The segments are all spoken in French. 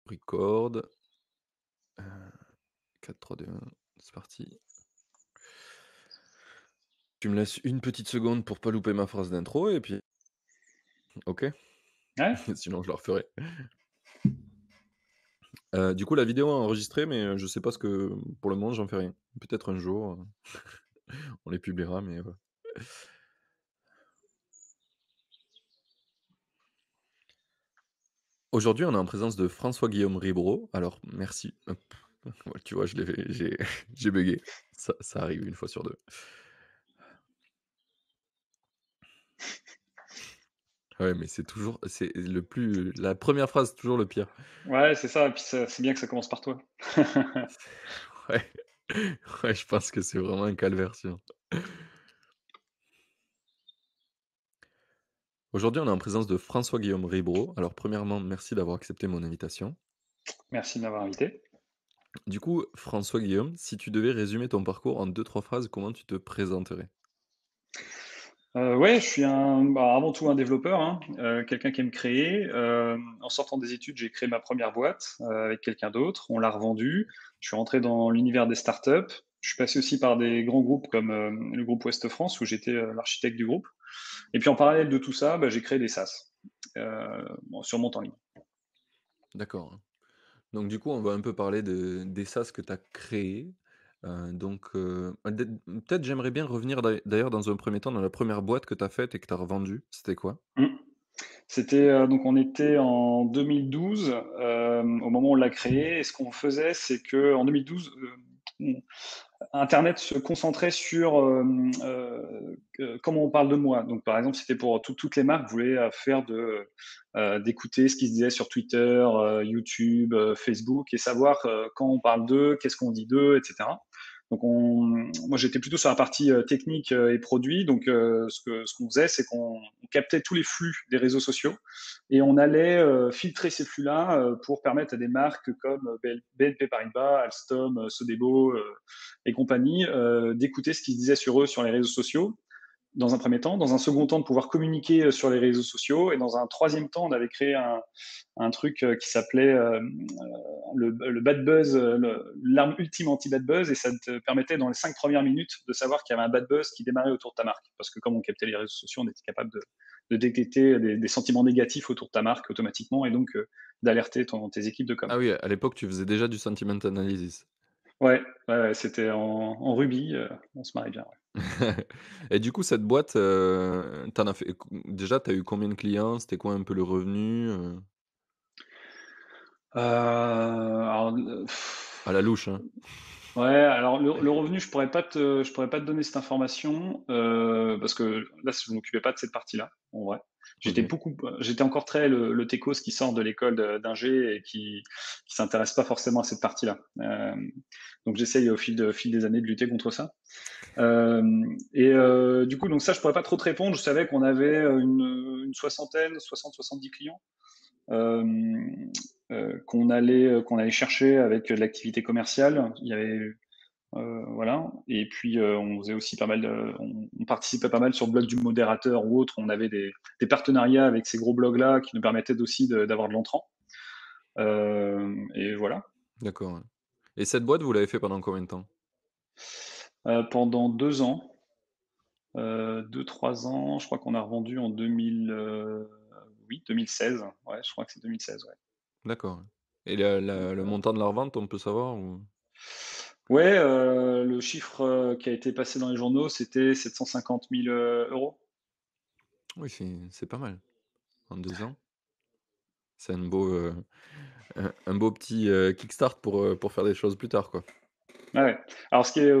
Record. 4, 3, 2, 1, c'est parti. Tu me laisses une petite seconde pour pas louper ma phrase d'intro et puis OK? Ouais, Sinon je la referai. Du coup, la vidéo est enregistrée, mais je sais pas ce que pour le moment, j'en fais rien. Peut-être un jour, on les publiera, mais aujourd'hui, on est en présence de François-Guillaume Ribro. Alors merci, hop, ouais, tu vois, je l'ai j'ai j'ai buggé. Ça arrive une fois sur 2. Ouais, mais c'est le plus la première phrase, toujours le pire. ouais, c'est ça et puis c'est bien que ça commence par toi. Ouais, ouais, je pense que c'est vraiment un calvaire, sinon. Aujourd'hui, on est en présence de François-Guillaume Ribro. Alors premièrement, merci d'avoir accepté mon invitation. Merci de m'avoir invité. Du coup, François-Guillaume, si tu devais résumer ton parcours en deux trois phrases, comment tu te présenterais? Ouais, je suis avant tout un développeur, hein, quelqu'un qui aime créer. En sortant des études, j'ai créé ma première boîte, avec quelqu'un d'autre. On l'a revendue. Je suis rentré dans l'univers des startups. Je suis passé aussi par des grands groupes comme, le groupe Ouest France où j'étais, l'architecte du groupe et puis en parallèle de tout ça, bah, j'ai créé des SaaS, bon, sur mon temps libre. D'accord, hein. Donc du coup, on va un peu parler des SaaS que tu as créés. Peut-être j'aimerais bien revenir d'ailleurs dans un premier temps dans la première boîte que tu as faite et que tu as revendue. C'était quoi? Mmh. C'était, donc on était en 2012, au moment où on l'a créé et ce qu'on faisait, c'est qu'en 2012, on internet se concentrait sur, comment on parle de moi. Donc par exemple, c'était pour toutes les marques voulaient, faire d'écouter ce qui se disait sur Twitter, YouTube, Facebook et savoir, quand on parle d'eux, qu'est-ce qu'on dit d'eux et cetera. Donc moi j'étais plutôt sur la partie, technique, et produit. Donc ce qu'on faisait, c'est qu'on captait tous les flux des réseaux sociaux et on allait, filtrer ces flux-là, pour permettre à des marques comme, BNP Paribas, Alstom, Sodebo, et compagnie, d'écouter ce qui se disait sur eux sur les réseaux sociaux, dans un premier temps. Dans un second temps, de pouvoir communiquer sur les réseaux sociaux. Et dans un troisième temps, on avait créé un truc qui s'appelait le bad buzz, l'arme ultime anti-bad buzz. Et ça te permettait, dans les 5 premières minutes, de savoir qu'il y avait un bad buzz qui démarrait autour de ta marque. Parce que comme on captait les réseaux sociaux, on était capable de détecter des sentiments négatifs autour de ta marque automatiquement et donc d'alerter tes équipes de com. Ah oui, à l'époque, tu faisais déjà du sentiment analysis. Ouais, ouais, ouais, c'était en Ruby, on se marie bien. Ouais. Et du coup, cette boîte, tu as fait déjà, tu as eu combien de clients? C'était quoi un peu le revenu, Alors, À la louche, hein? ouais, alors le revenu, je pourrais pas te donner cette information, parce que là, je m'occupais pas de cette partie-là, en vrai. OK. J'étais encore très le techos qui sort de l'école d'ingé et qui s'intéresse pas forcément à cette partie-là. Donc j'essaye au fil des années de lutter contre ça. Du coup, donc ça, je pourrais pas trop te répondre. Je savais qu'on avait, une soixantaine, 60-70 clients. Qu'on allait chercher avec de l'activité commerciale. Il y avait, voilà. Et puis on faisait aussi pas mal on participait pas mal sur le blog du modérateur ou autre. On avait des partenariats avec ces gros blogs là qui nous permettaient aussi d'avoir de l'entrant. Et voilà. D'accord, ouais. Et cette boîte, vous l'avez fait pendant combien de temps? Pendant 2 ans, 2-3 ans, je crois qu'on a revendu en 2016. Ouais, je crois que c'est 2016. Ouais. D'accord, ouais. Et le montant de la revente, on peut savoir ou? Ouais, le chiffre, qui a été passé dans les journaux, c'était 750 000 €. Oui, c'est pas mal. En 2 ans. C'est un beau petit, kickstart pour faire des choses plus tard, quoi. Ouais, ouais. Alors ce qui est,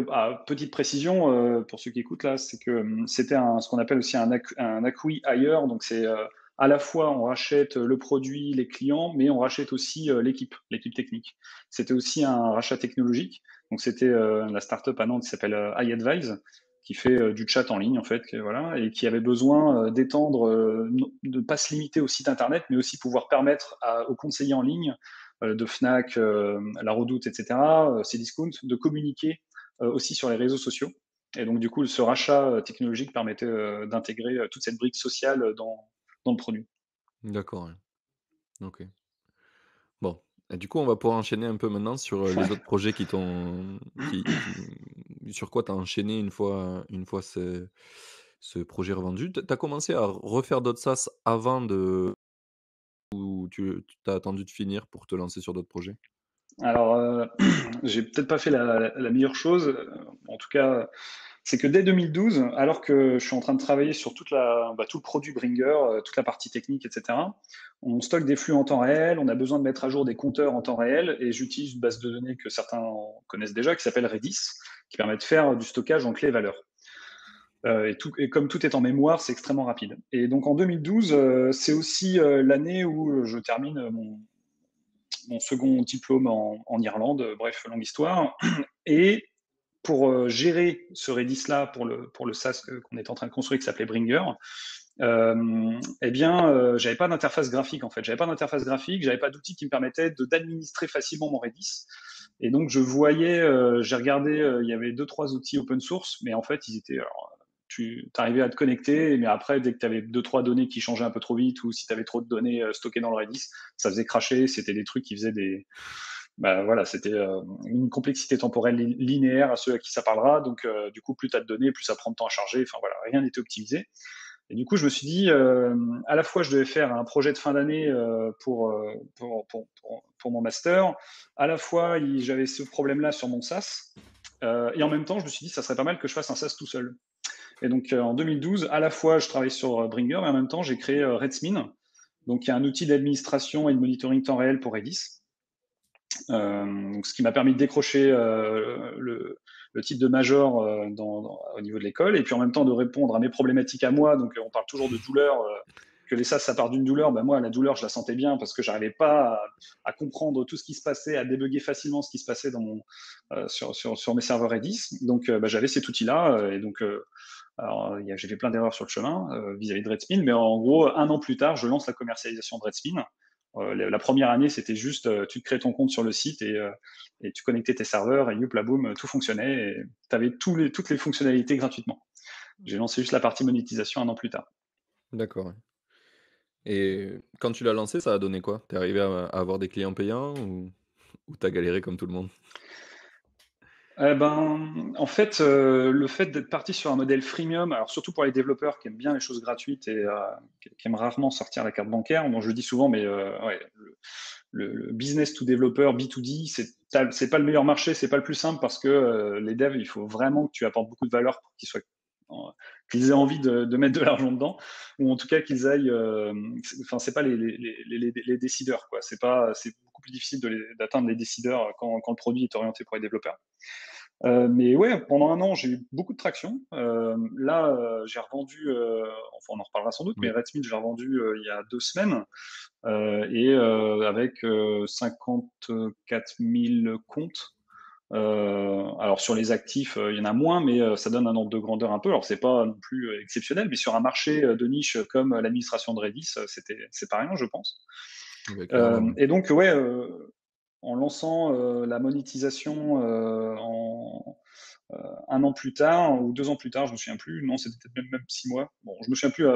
petite précision, pour ceux qui écoutent là, c'est que, c'était ce qu'on appelle aussi un acqui-hire. Donc c'est, à la fois on rachète le produit, les clients, mais on rachète aussi, l'équipe technique. C'était aussi un rachat technologique. Donc c'était, la start-up à Nantes qui s'appelle, iAdvise, qui fait, du chat en ligne en fait, voilà, et qui avait besoin, d'étendre, non de pas se limiter au site internet, mais aussi pouvoir permettre aux conseillers en ligne, de Fnac, La Redoute, et cetera, Cdiscount, de communiquer aussi sur les réseaux sociaux. Et donc, du coup, ce rachat technologique permettait d'intégrer toute cette brique sociale dans le produit. D'accord, ouais. OK. Bon. Et du coup, on va pouvoir enchaîner un peu maintenant sur, les autres projets qui t'ont sur quoi tu as enchaîné une fois ce projet revendu. Tu as commencé à refaire d'autres SaaS avant de ou tu as attendu de finir pour te lancer sur d'autres projets? Alors, j'ai peut-être pas fait la meilleure chose, en tout cas, c'est que dès 2012, alors que je suis en train de travailler sur tout le produit Bringer, toute la partie technique et cetera, on stocke des flux en temps réel, on a besoin de mettre à jour des compteurs en temps réel et j'utilise une base de données que certains connaissent déjà, qui s'appelle Redis, qui permet de faire du stockage en clé valeur. Et comme tout est en mémoire, c'est extrêmement rapide. Et donc en 2012, c'est aussi l'année où je termine mon second diplôme en Irlande, bref, longue histoire. Et pour gérer ce Redis-là, pour le SaaS qu'on est en train de construire, qui s'appelait Bringer, eh bien, j'avais pas d'interface graphique en fait. J'avais pas d'interface graphique, j'avais pas d'outil qui me permettait d'administrer facilement mon Redis. Et donc, je voyais, j'ai regardé, il y avait deux, trois outils open source, mais en fait, ils étaient, alors, tu arrivais à te connecter, mais après, dès que tu avais deux, trois données qui changeaient un peu trop vite, ou si tu avais trop de données stockées dans le Redis, ça faisait cracher. C'était des trucs qui faisaient bah voilà, c'était une complexité temporelle linéaire à ceux à qui ça parlera. Donc, du coup, plus tu as de données, plus ça prend de temps à charger. Enfin voilà, rien n'était optimisé. Et du coup, je me suis dit, à la fois, je devais faire un projet de fin d'année pour mon master, à la fois, j'avais ce problème-là sur mon SaaS, et en même temps, je me suis dit, ça serait pas mal que je fasse un SaaS tout seul. Et donc, en 2012, à la fois, je travaille sur Bringer, et en même temps, j'ai créé Redsmin, donc il y a un outil d'administration et de monitoring temps réel pour Redis. Donc, ce qui m'a permis de décrocher le titre de major au niveau de l'école, et puis en même temps de répondre à mes problématiques à moi. Donc, on parle toujours de douleur, que les SAS, ça part d'une douleur. Ben, moi, la douleur, je la sentais bien parce que j'arrivais pas à comprendre tout ce qui se passait, à débugger facilement ce qui se passait sur mes serveurs Redis. Donc, ben, j'avais cet outil-là, et donc, alors, j'ai fait plein d'erreurs sur le chemin vis-à-vis de Redspin, mais en gros, un an plus tard, je lance la commercialisation de Redspin. La première année, c'était juste, tu te crées ton compte sur le site et tu connectais tes serveurs et youpla boum, tout fonctionnait et tu avais toutes les fonctionnalités gratuitement. J'ai lancé juste la partie monétisation un an plus tard. D'accord, ouais. Et quand tu l'as lancé, ça a donné quoi? Tu es arrivé à avoir des clients payants ou tu as galéré comme tout le monde? En fait, le fait d'être parti sur un modèle freemium, alors surtout pour les développeurs qui aiment bien les choses gratuites et qui aiment rarement sortir la carte bancaire, bon, je le dis souvent, mais ouais, le business to développeur, B2D, c'est pas le meilleur marché, c'est pas le plus simple parce que les devs, il faut vraiment que tu apportes beaucoup de valeur pour qu'ils aient envie de mettre de l'argent dedans, ou en tout cas qu'ils aillent. Enfin, c'est pas les décideurs, quoi. C'est beaucoup plus difficile d'atteindre les décideurs quand le produit est orienté pour les développeurs. Mais ouais, pendant un an, j'ai eu beaucoup de traction. Là, j'ai revendu, enfin on en reparlera sans doute, mais Oui. Redsmith, j'ai revendu il y a 2 semaines, avec 54 000 comptes. Alors sur les actifs, il y en a moins, mais ça donne un ordre de grandeur un peu. Alors c'est pas non plus exceptionnel, mais sur un marché de niche comme l'administration de Redis, c'est pas rien, je pense. Ouais, clairement, ouais. Et donc ouais, en lançant la monétisation un an plus tard ou 2 ans plus tard, je me souviens plus. Non, c'était peut-être même 6 mois. Bon, je me souviens plus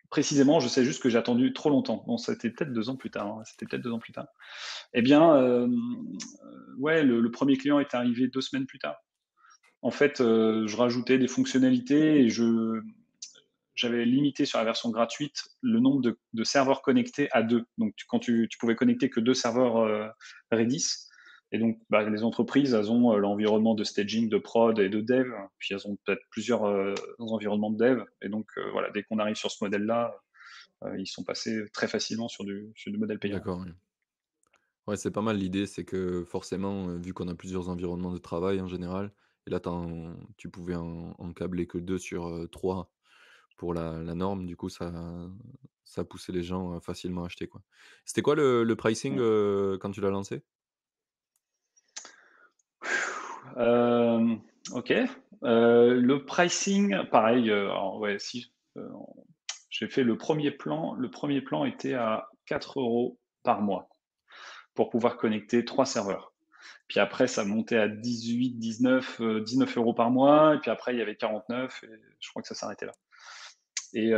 précisément. Je sais juste que j'ai attendu trop longtemps. Bon, c'était peut-être 2 ans plus tard. Hein, c'était peut-être 2 ans plus tard. Eh bien, ouais, le premier client est arrivé 2 semaines plus tard. En fait, je rajoutais des fonctionnalités et j'avais limité sur la version gratuite le nombre de serveurs connectés à deux. Donc, quand tu pouvais connecter que deux serveurs Redis. Et donc, bah, les entreprises, elles ont l'environnement de staging, de prod et de dev. Puis, elles ont peut-être plusieurs environnements de dev. Et donc, voilà, dès qu'on arrive sur ce modèle-là, ils sont passés très facilement sur du modèle payant. D'accord, oui. Ouais, c'est pas mal l'idée, c'est que forcément, vu qu'on a plusieurs environnements de travail en général, et là tu pouvais en câbler que 2 sur, 3 pour la norme, du coup ça poussait les gens, facilement à acheter, quoi. C'était quoi le pricing, Ouais. quand tu l'as lancé? Euh, ok. Le pricing, pareil. Alors, ouais, si j'ai fait le premier plan. Le premier plan était à 4 euros par mois pour pouvoir connecter 3 serveurs. Puis après, ça montait à 18, 19 euros par mois. Et puis après, il y avait 49. Et je crois que ça s'arrêtait là. Et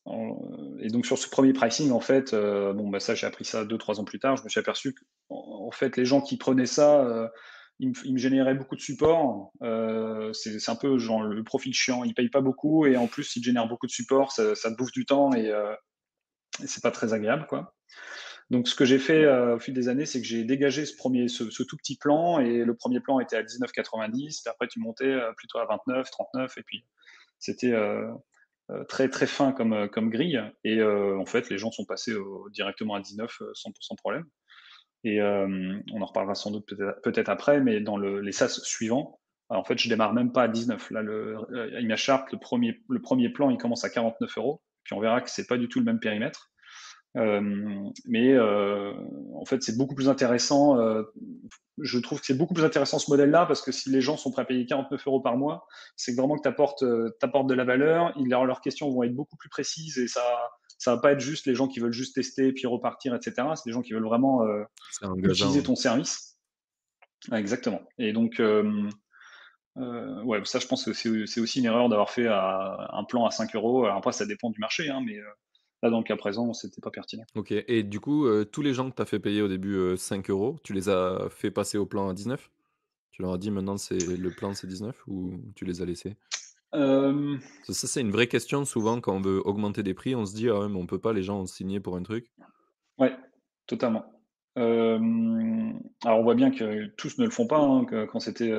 Et donc sur ce premier pricing, en fait, bon, bah, ça, j'ai appris ça 2-3 ans plus tard. Je me suis aperçu qu'en fait, les gens qui prenaient ça, ils me généraient beaucoup de support. C'est un peu genre le profil chiant. Ils payent pas beaucoup et en plus, ils te génèrent beaucoup de support. Ça te bouffe du temps et c'est pas très agréable, quoi. Donc ce que j'ai fait, au fil des années, c'est que j'ai dégagé ce tout petit plan et le premier plan était à 19,90, puis après tu montais, plutôt à 29, 39 et puis c'était, très, très fin comme grille et en fait, les gens sont passés directement à 19, sans problème et on en reparlera sans doute peut-être après, mais dans les SaaS suivants, en fait, je démarre même pas à 19. Là, ImageSharp, le premier plan, il commence à 49 €, puis on verra que c'est pas du tout le même périmètre. Mais en fait, c'est beaucoup plus intéressant. Je trouve que c'est beaucoup plus intéressant ce modèle-là parce que si les gens sont prêts à payer 49 € par mois, c'est vraiment que tu apportes, de la valeur. Leurs questions vont être beaucoup plus précises et ça va pas être juste les gens qui veulent juste tester puis repartir, etc. C'est des gens qui veulent vraiment C'est utiliser engageant, ton service. Ouais, exactement. Et donc, ouais, ça, je pense que c'est aussi une erreur d'avoir fait un plan à 5 €. Alors après, ça dépend du marché, hein, mais là, dans le cas présent, c'était pas pertinent. OK et du coup, tous les gens que tu as fait payer au début, 5 €, tu les as fait passer au plan à 19? Tu leur as dit: «Maintenant le plan c'est 19» ou tu les as laissés? Hem Parce que ça, c'est une vraie question souvent quand on veut augmenter des prix, on se dit: «Ah ouais, mais on peut pas, les gens ont signé pour un truc». Ouais, totalement. Alors on voit bien que tous ne le font pas, hein, que quand c'était,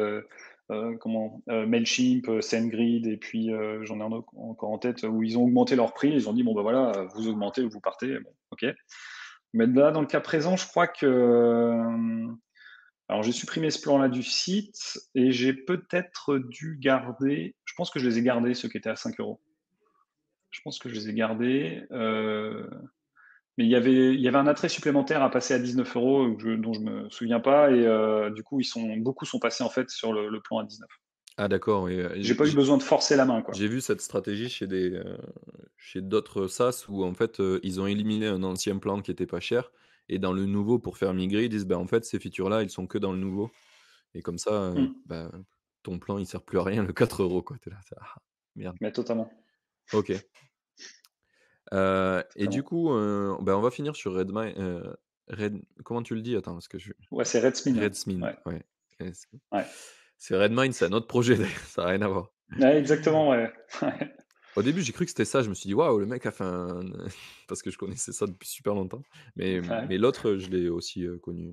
Mailchimp, SendGrid et puis, j'en ai un autre encore en tête où ils ont augmenté leur prix. Ils ont dit: «Bon, bah, voilà, vous augmentez ou vous partez». Bon, OK. Mais là, dans le cas présent, je crois que, alors j'ai supprimé ce plan-là du site et j'ai peut-être dû garder, je pense que je les ai gardés, ceux qui étaient à 5 €. Je pense que je les ai gardés, mais il y avait un attrait supplémentaire à passer à 19 € dont je me souviens pas et du coup, beaucoup sont passés en fait sur le plan à 19. Ah d'accord, oui, J'ai pas eu besoin de forcer la main, quoi. j'ai vu cette stratégie chez d'autres SaaS où en fait, ils ont éliminé un ancien plan qui était pas cher et dans le nouveau pour faire migrer, ils disent: «Bah, en fait, ces features-là, ils sont que dans le nouveau» et comme ça, Mmh, bah, ton plan, il sert plus à rien, le 4 € quoi. Tu es là: «Ah merde». mais totalement, OK, et du totalement. coup, bah, on va finir sur comment tu le dis? Attends parce que je Ouais, c'est Redsmin. Redsmin, Ouais, ouais. Et ouais. c'est Redmine, c'est un autre projet d'ailleurs, ça a rien à voir. Ouais, exactement, ouais. Ouais, Au début, j'ai cru que c'était ça, je me suis dit: «Waouh, le mec a fait un» parce que je connaissais ça depuis super longtemps, ouais. mais l'autre, je l'ai aussi, connu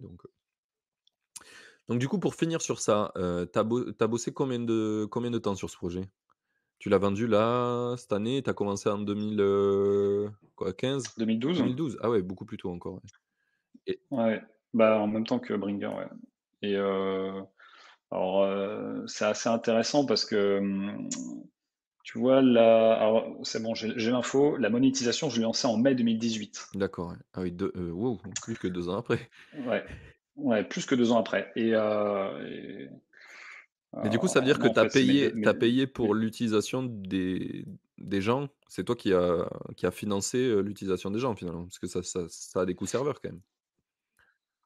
donc du coup, pour finir sur ça, tu bossé combien de temps sur ce projet? Tu l'as vendu là, cette année? Tu as commencé en 2000, quoi 15? 2012? 2012? Ah ouais, beaucoup plus tôt encore, ouais et Ouais, bah, en même temps que Bringer, ouais et alors, c'est assez intéressant parce que, tu vois, alors c'est bon, j'ai l'info, la monétisation, je l'ai lancée en mai 2018. d'accord, ouais. Ah oui, wow, plus que 2 ans après Ouais, ouais, plus que 2 ans après et du coup, ça veut dire que non, en fait, c'est tu payé pour mes l'utilisation des gens? C'est toi qui a financé, l'utilisation des gens finalement? Parce que ça a des coûts serveurs quand même?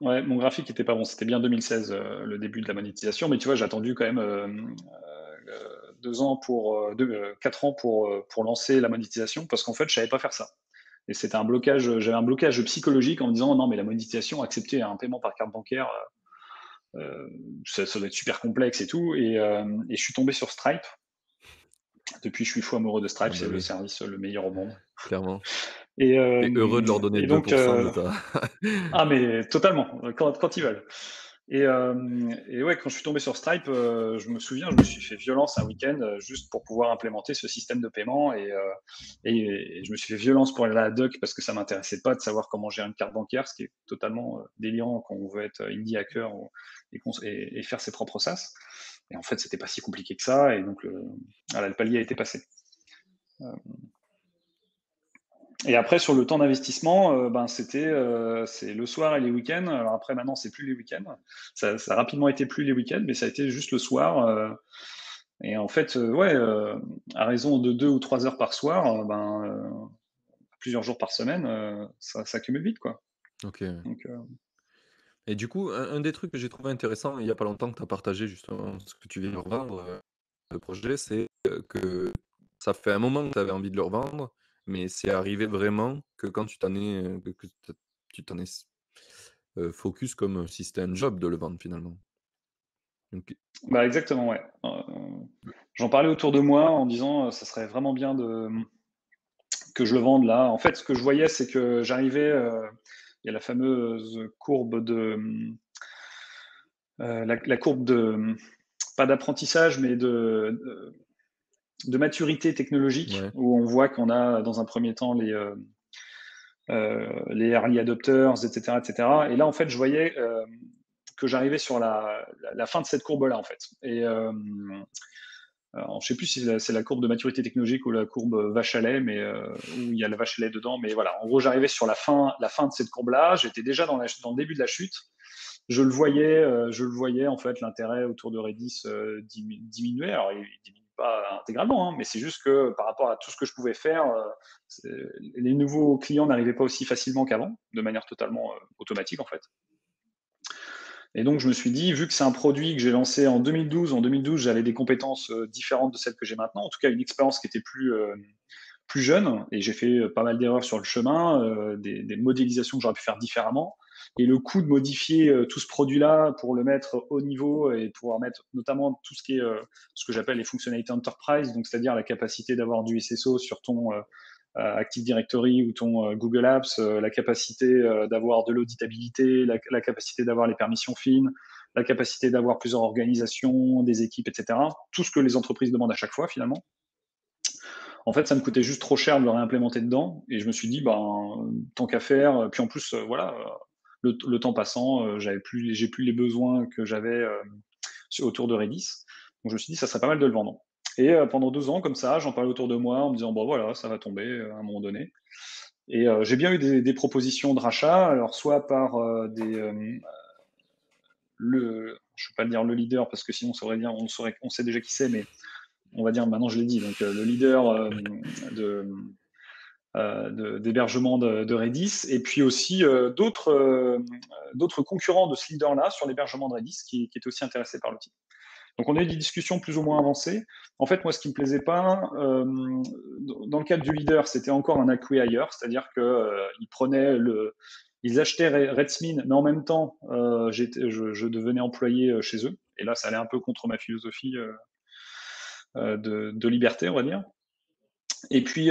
ouais, mon graphique était pas bon, c'était bien 2016, le début de la monétisation, mais tu vois, j'ai attendu quand même, 2 ans 4 ans pour lancer la monétisation parce qu'en fait, je savais pas faire ça et c'était un blocage, j'avais un blocage psychologique en me disant: «Non, mais la monétisation, accepter un paiement par carte bancaire, ça doit être super complexe et tout» et je suis tombé sur Stripe. Depuis, je suis fou amoureux de Stripe, Ah bah c'est le oui, service le meilleur au monde clairement. et Tu es heureux de leur donner et deux donc pour cent de ta ah mais totalement, quand ils veulent et ouais, quand je suis tombé sur Stripe, je me souviens, je me suis fait violence un week-end, juste pour pouvoir implémenter ce système de paiement et je me suis fait violence pour aller à la doc parce que ça m'intéressait pas de savoir comment gérer une carte bancaire, ce qui est totalement, délirant quand on veut être indie hacker et faire ses propres SaaS et en fait, c'était pas si compliqué que ça et donc voilà, le palier a été passé. Et après sur le temps d'investissement, ben, c'est le soir et les week-ends. Alors après maintenant, c'est plus les week-ends. Ça a rapidement été plus les week-ends, mais ça a été juste le soir, et en fait, ouais, à raison de 2 ou 3 heures par soir, plusieurs jours par semaine, ça s'accumule vite, quoi. OK. Donc Et du coup, un des trucs que j'ai trouvé intéressant il y a pas longtemps que tu as partagé justement ce que tu viens de revendre, le projet, c'est, que ça fait un moment que tu avais envie de le revendre Mais c'est arrivé vraiment que quand tu t'en es, que tu t'en es focus comme si c'était un job de le vendre finalement? OK. Bah, exactement, ouais. J'en parlais autour de moi en disant, «Ça serait vraiment bien que je le vende là». En fait, ce que je voyais, c'est que j'arrivais, il y a la fameuse courbe de, la courbe de, pas d'apprentissage, mais de maturité technologique, Ouais, où on voit qu'on a dans un premier temps les early adopters, et cetera. Et là, en fait, je voyais que j'arrivais sur la fin de cette courbe-là, en fait. Et alors, je sais plus si c'est la courbe de maturité technologique ou la courbe vache à lait, mais où il y a la vache à lait dedans. Mais voilà, en gros, j'arrivais sur la fin de cette courbe-là. J'étais déjà dans le début de la chute. Je le voyais en fait, l'intérêt autour de Redis diminuer. Alors, il diminue pas intégralement, hein, mais c'est juste que par rapport à tout ce que je pouvais faire, les nouveaux clients n'arrivaient pas aussi facilement qu'avant, de manière totalement automatique en fait. Et donc, je me suis dit, vu que c'est un produit que j'ai lancé en 2012, j'avais des compétences différentes de celles que j'ai maintenant, en tout cas une expérience qui était plus jeune, et j'ai fait pas mal d'erreurs sur le chemin, des modélisations que j'aurais pu faire différemment. Et le coût de modifier tout ce produit-là pour le mettre au niveau et pouvoir mettre notamment tout ce qui est ce que j'appelle les fonctionnalités enterprise, donc c'est-à-dire la capacité d'avoir du SSO sur ton Active Directory ou ton Google Apps, la capacité d'avoir de l'auditabilité, la capacité d'avoir les permissions fines, la capacité d'avoir plusieurs organisations, des équipes, etc. Tout ce que les entreprises demandent à chaque fois finalement. En fait, ça me coûtait juste trop cher de le réimplémenter dedans. Et je me suis dit, ben, tant qu'à faire. Puis en plus, voilà, le temps passant, j'ai plus les besoins que j'avais autour de Redis. Donc je me suis dit, ça serait pas mal de le vendre. Et pendant 2 ans, comme ça, j'en parlais autour de moi en me disant, bon voilà, ça va tomber à un moment donné. Et j'ai bien eu des propositions de rachat, alors soit par je ne vais pas le dire le leader parce que sinon ça voudrait dire on sait déjà qui c'est, mais on va dire maintenant je l'ai dit, donc le leader de, d'hébergement de Redis, et puis aussi d'autres concurrents de ce leader-là sur l'hébergement de Redis qui étaient aussi intéressés par l'outil. Donc on a eu des discussions plus ou moins avancées. En fait, moi, ce qui me plaisait pas, dans le cadre du leader, c'était encore un acquis-ailleurs, c'est-à-dire que ils achetaient Redsmin, mais en même temps, je devenais employé chez eux. Et là, ça allait un peu contre ma philosophie de liberté, on va dire. Et puis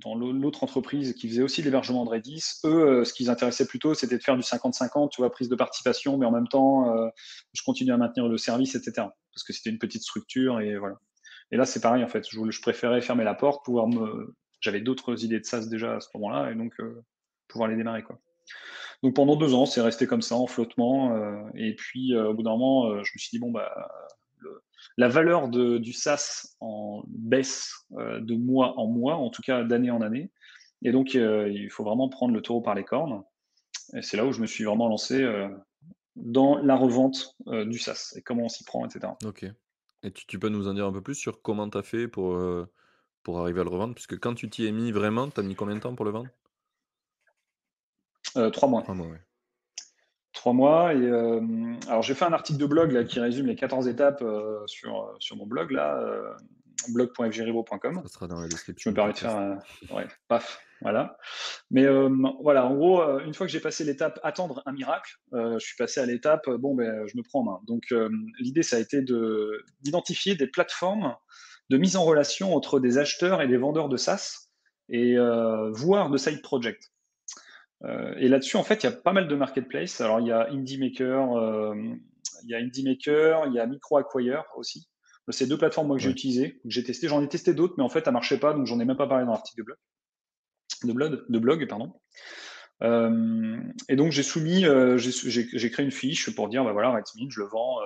dans l'autre entreprise qui faisait aussi l'hébergement de Redis, eux, ce qui les intéressait plutôt, c'était de faire du 50-50, tu vois, prise de participation, mais en même temps, je continue à maintenir le service, etc. Parce que c'était une petite structure et voilà. Et là, c'est pareil en fait. Je préférais fermer la porte, j'avais d'autres idées de SaaS déjà à ce moment-là, et donc pouvoir les démarrer quoi. Donc pendant 2 ans, c'est resté comme ça en flottement. Et puis au bout d'un moment, je me suis dit bon bah le- la valeur du SaaS en baisse de mois en mois, en tout cas d'année en année. Et donc il faut vraiment prendre le taureau par les cornes. Et c'est là où je me suis vraiment lancé dans la revente du SaaS et comment on s'y prend, etc. OK. Et tu peux nous en dire un peu plus sur comment tu as fait pour arriver à le revendre? Puisque quand tu t'y es mis vraiment, tu as mis combien de temps pour le vendre? 3 mois. 3 mois, ouais. 3 mois. Et alors j'ai fait un article de blog là, qui résume les 14 étapes sur mon blog là, blog.fgribo.com. Ça sera dans la Je description me du permets de faire podcast. ouais, paf, voilà. Mais voilà, en gros, une fois que j'ai passé l'étape attendre un miracle, je suis passé à l'étape bon ben je me prends en main. Donc l'idée ça a été d'identifier des plateformes de mise en relation entre des acheteurs et des vendeurs de SaaS, et voire de side project. Et là-dessus, en fait, il y a pas mal de marketplaces. Alors, il y a Indie Maker, il y a Micro Acquire aussi. C'est 2 plateformes moi que j'ai Ouais. utilisées, que j'ai testé. J'en ai testé d'autres, mais en fait, ça marchait pas, donc j'en ai même pas parlé dans l'article de blog, pardon. Et donc j'ai soumis, j'ai créé une fiche pour dire, bah voilà, Redmine, je le vends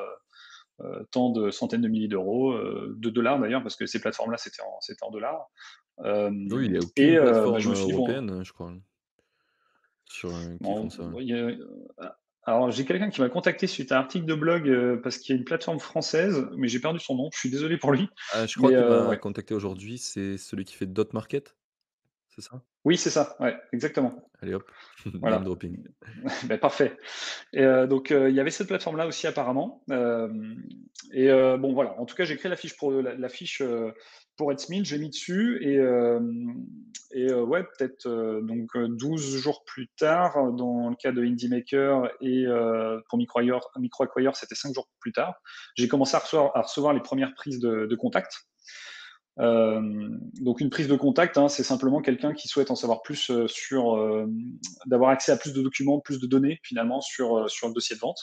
tant de centaines de milliers d'euros, de dollars d'ailleurs, parce que ces plateformes-là, c'était en dollars. Oui, il y a aucune Et bah, plateforme, je me suis dit, bon, européenne, je crois, qui font bon, ça. alors j'ai quelqu'un qui m'a contacté suite à un article de blog parce qu'il y a une plateforme française, mais j'ai perdu son nom. Je suis désolé pour lui, Ah, je crois mais qu'il m'a ouais. contacté aujourd'hui, c'est celui qui fait Dot Market, c'est ça? Oui, c'est ça. Ouais, exactement. Allez hop, name Voilà. dropping. Ben, parfait. Et donc il y avait cette plateforme-là aussi apparemment. Et bon voilà. En tout cas, j'ai créé la fiche pour être 1000, j'ai mis dessus ouais, peut-être, donc 12 jours plus tard, dans le cas de Indie Maker et pour Micro Acquire, c'était 5 jours plus tard, j'ai commencé à recevoir les premières prises de contact. Donc une prise de contact, hein, c'est simplement quelqu'un qui souhaite en savoir plus d'avoir accès à plus de documents, plus de données finalement sur le dossier de vente.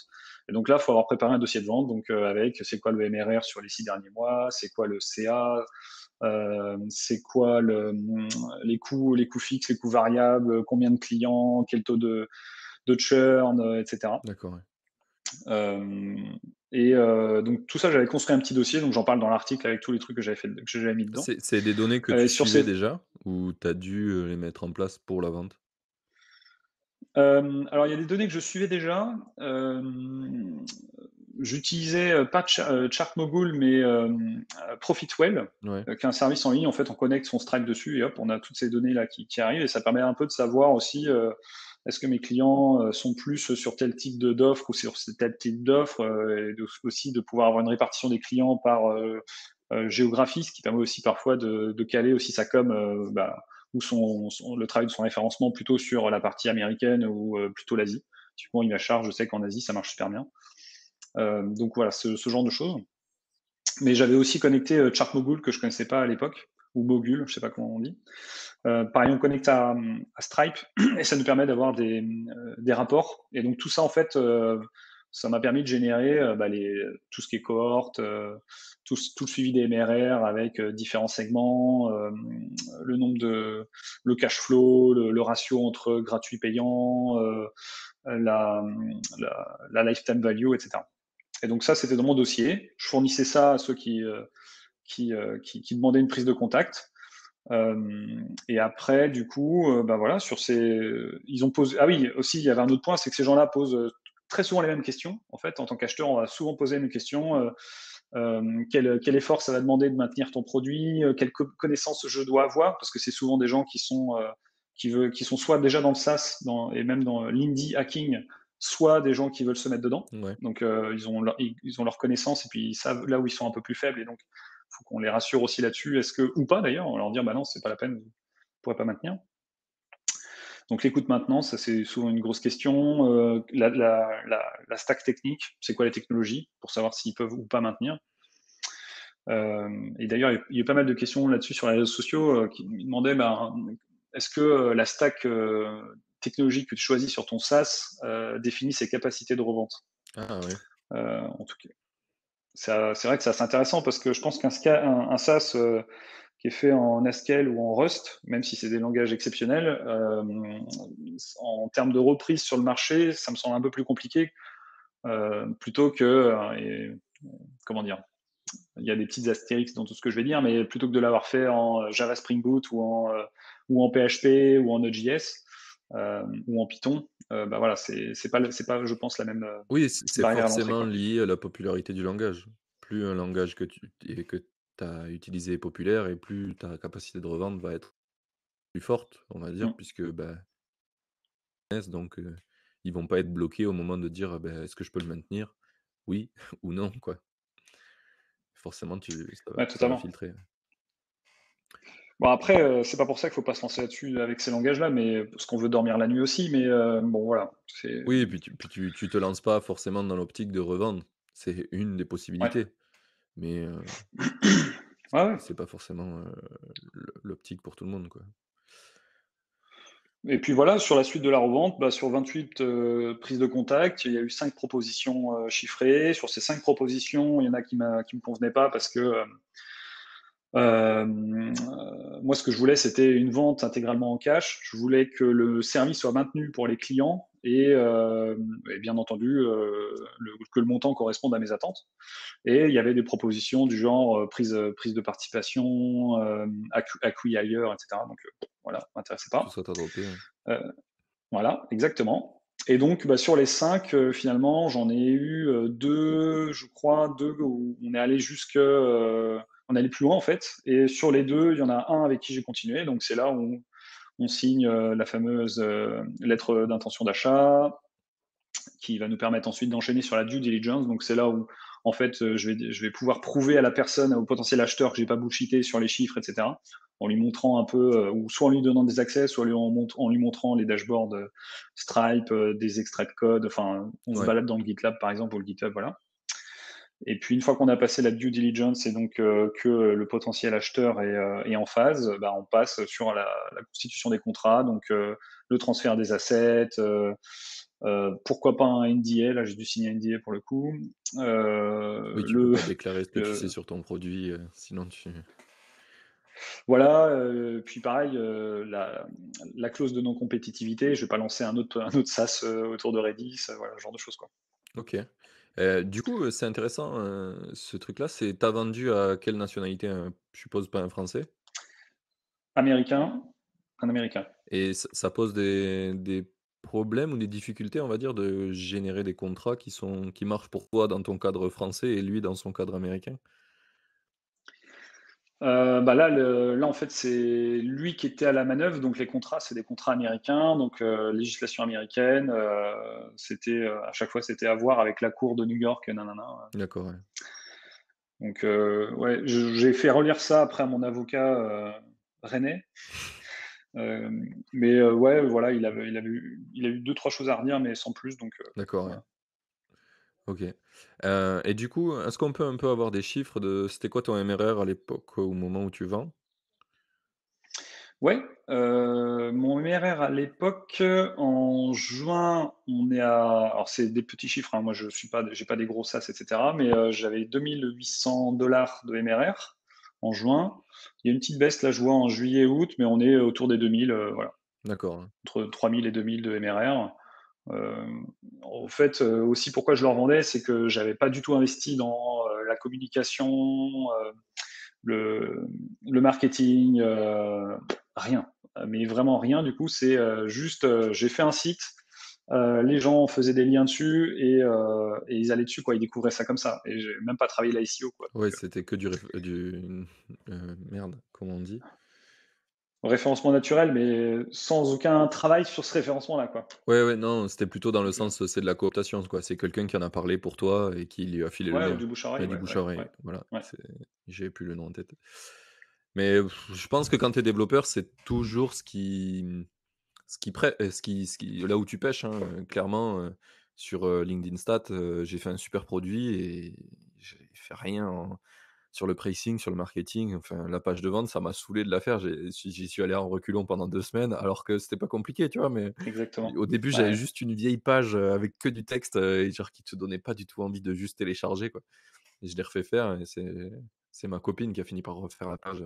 Et donc là, il faut avoir préparé un dossier de vente, donc avec c'est quoi le MRR sur les 6 derniers mois, c'est quoi le CA, c'est quoi les coûts fixes, les coûts variables, combien de clients, quel taux de churn, etc. D'accord, ouais. Euh, donc tout ça, j'avais construit un petit dossier, donc j'en parle dans l'article avec tous les trucs que j'avais mis dedans. C'est des données que Et tu sur suivais ces déjà ou tu as dû, les mettre en place pour la vente? Alors il y a des données que je suivais déjà. J'utilisais pas Chartmogul, mais Profitwell, Ouais, qui est un service en ligne. En fait, on connecte son Stripe dessus et hop, on a toutes ces données là qui arrivent et ça permet un peu de savoir aussi est-ce que mes clients sont plus sur tel type d'offre ou sur tel type d'offre aussi de pouvoir avoir une répartition des clients par géographie, ce qui permet aussi parfois de caler aussi sa com ou le travail de son référencement plutôt sur la partie américaine ou plutôt l'Asie. Typiquement, ImageCharge, je sais qu'en Asie, ça marche super bien. Donc voilà, ce genre de choses. Mais j'avais aussi connecté Chartmogul que je connaissais pas à l'époque, ou Mogul, je sais pas comment on dit. Pareil, on connecte à Stripe et ça nous permet d'avoir des rapports. Et donc tout ça, en fait, ça m'a permis de générer tout ce qui est cohorte, tout le suivi des MRR avec différents segments, le cash flow, le ratio entre gratuit payant, la, la lifetime value, etc. Et donc ça, c'était dans mon dossier. Je fournissais ça à ceux qui demandaient une prise de contact. Et après, du coup, voilà, ils ont posé. Ah oui, aussi, il y avait un autre point, c'est que ces gens-là posent très souvent les mêmes questions. En fait, en tant qu'acheteur, on va souvent poser une question quel effort ça va demander de maintenir ton produit, quelles connaissances je dois avoir, parce que c'est souvent des gens qui sont soit déjà dans le SaaS et même dans l'indie hacking, soit des gens qui veulent se mettre dedans. ouais. Donc ils ont leurs connaissances et puis ils savent là où ils sont un peu plus faibles et donc il faut qu'on les rassure aussi là-dessus. Est-ce que ou pas d'ailleurs, on va leur dire bah non, c'est pas la peine, vous pourrez pas maintenir. Donc l'écoute maintenant, ça c'est souvent une grosse question. La stack technique, c'est quoi les technologies pour savoir s'ils peuvent ou pas maintenir. Et d'ailleurs, il y a eu pas mal de questions là-dessus sur les réseaux sociaux qui me demandaient est-ce que la stack technologique que tu choisis sur ton SaaS définit ses capacités de revente. Ah ouais. En tout cas, c'est vrai que c'est assez intéressant parce que je pense qu'un SaaS qui est fait en Haskell ou en Rust, même si c'est des langages exceptionnels, en termes de reprise sur le marché, ça me semble un peu plus compliqué plutôt que, comment dire, il y a des petites astérix dans tout ce que je vais dire, mais plutôt que de l'avoir fait en Java Spring Boot ou en PHP ou en Node.js ou en Python, voilà, c'est pas, je pense, la même Oui, c'est barrière à l'entrée, forcément quoi. lié à la popularité du langage. Plus un langage que tu as utilisé est populaire et plus ta capacité de revente va être plus forte, on va dire, Mm. puisque, donc ils vont pas être bloqués au moment de dire: «Est-ce que je peux le maintenir? Oui ou non?» quoi. Forcément Ouais, ça va totalement. filtrer. Bon, après, c'est pas pour ça qu'il faut pas se lancer là-dessus avec ces langages-là, mais parce qu'on veut dormir la nuit aussi, mais bon, voilà. Oui et puis tu te lances pas forcément dans l'optique de revendre. C'est une des Ouais. possibilités, mais Ouais, ouais. c'est pas forcément, l'optique pour tout le monde, quoi. Et puis voilà, sur la suite de la revente, sur 28 prises de contact, il y a eu 5 propositions chiffrées. Sur ces 5 propositions, il y en a qui me convenaient pas parce que moi, ce que je voulais, c'était une vente intégralement en cash. Je voulais que le service soit maintenu pour les clients et bien entendu que le montant corresponde à mes attentes. Et il y avait des propositions du genre prise de participation, acquis ailleurs, etc. Donc voilà, m'intéressait Tout pas. ça tu droppé, ouais. Euh, voilà, exactement. Et donc, sur les 5, finalement, j'en ai eu 2, je crois, 2 où on est allé plus loin, en fait. Et sur les 2, il y en a un avec qui j'ai continué. Donc, c'est là où on signe la fameuse lettre d'intention d'achat. qui va nous permettre ensuite d'enchaîner sur la due diligence. Donc c'est là où en fait je vais pouvoir prouver à la personne, au potentiel acheteur que j'ai pas bullshité sur les chiffres, etc. En lui montrant un peu, ou soit en lui donnant des accès, soit en lui montrant les dashboards Stripe, des extraits de code. Enfin, on se Ouais. balade dans le GitLab par exemple ou le GitHub, voilà. Et puis une fois qu'on a passé la due diligence et donc que le potentiel acheteur est en phase, bah, on passe sur la constitution des contrats, donc le transfert des assets, pourquoi pas un NDA, là j'ai dû signer un NDA pour le coup. Oui, tu peux Le, pas déclarer ce que tu sais le- sur ton produit, sinon tu voilà, puis pareil, la clause de non-compétitivité, je vais pas lancer un autre SaaS autour de Redis, voilà, ce genre de choses quoi. OK. Du coup, c'est intéressant, ce truc-là, c'est tu vendu à quelle nationalité? Je suppose pas un Français? Américain, un américain. Et ça pose des problèmes ou des difficultés, on va dire, de générer des contrats qui marchent pour toi dans ton cadre français et lui dans son cadre américain? Bah là, en fait, c'est lui qui était à la manœuvre, donc les contrats, c'est des contrats américains, donc législation américaine, à chaque fois, c'était à voir avec la cour de New York, nanana. D'accord, ouais. Donc ouais, j'ai fait relire ça après à mon avocat, rennais, mais ouais, voilà, il a eu 2-3 choses à redire, mais sans plus, donc D'accord, ouais. voilà. OK. Et du coup, est-ce qu'on peut un peu avoir des chiffres de c'était quoi ton MRR à l'époque, au moment où tu vends? Ouais, mon MRR à l'époque, en juin, on est à alors c'est des petits chiffres, hein, moi je suis pas j'ai pas des gros sas et cetera, mais j'avais $2 800 de MRR en juin. Il y a une petite baisse là, je vois en juillet, août, mais on est autour des 2 000, voilà, D'accord, ouais. entre 3 000 et 2 000 de MRR. En fait, aussi pourquoi je leur vendais, c'est que j'avais pas du tout investi dans, la communication, le le marketing, rien, mais vraiment rien. Du coup, c'est, juste, j'ai fait un site, les gens faisaient des liens dessus et ils allaient dessus, quoi. Ils découvraient ça comme ça et j'ai même pas travaillé la SEO, quoi, donc Ouais, c'était que merde, comment on dit? référencement naturel, mais sans aucun travail sur ce référencement-là, quoi. Ouais, ouais, non, c'était plutôt dans le Donc sens, c'est de la cooptation, quoi. C'est quelqu'un qui en a parlé pour toi et qui lui a filé le ouais, ou lien. du bouche à Ouais, oreille, du ouais, bouche ouais, à oreille, ouais, voilà, ouais. c'est j'avais plus le nom en tête. Mais je pense que quand tu es développeur, c'est toujours ce qui là où tu pèches, hein, clairement, sur, LinkedIn Stats, j'ai fait un super produit et j'ai fait rien sur le pricing, sur le marketing, enfin la page de vente, ça m'a saoulé de la faire. J'y suis allé en reculons pendant 2 semaines alors que c'était pas compliqué, tu vois? Mais Exactement. au début, j'avais Ouais, juste une vieille page, avec que du texte, et genre qui te donnait pas du tout envie de juste télécharger, quoi. Et je l'ai refait faire et c'est ma copine qui a fini par refaire la page,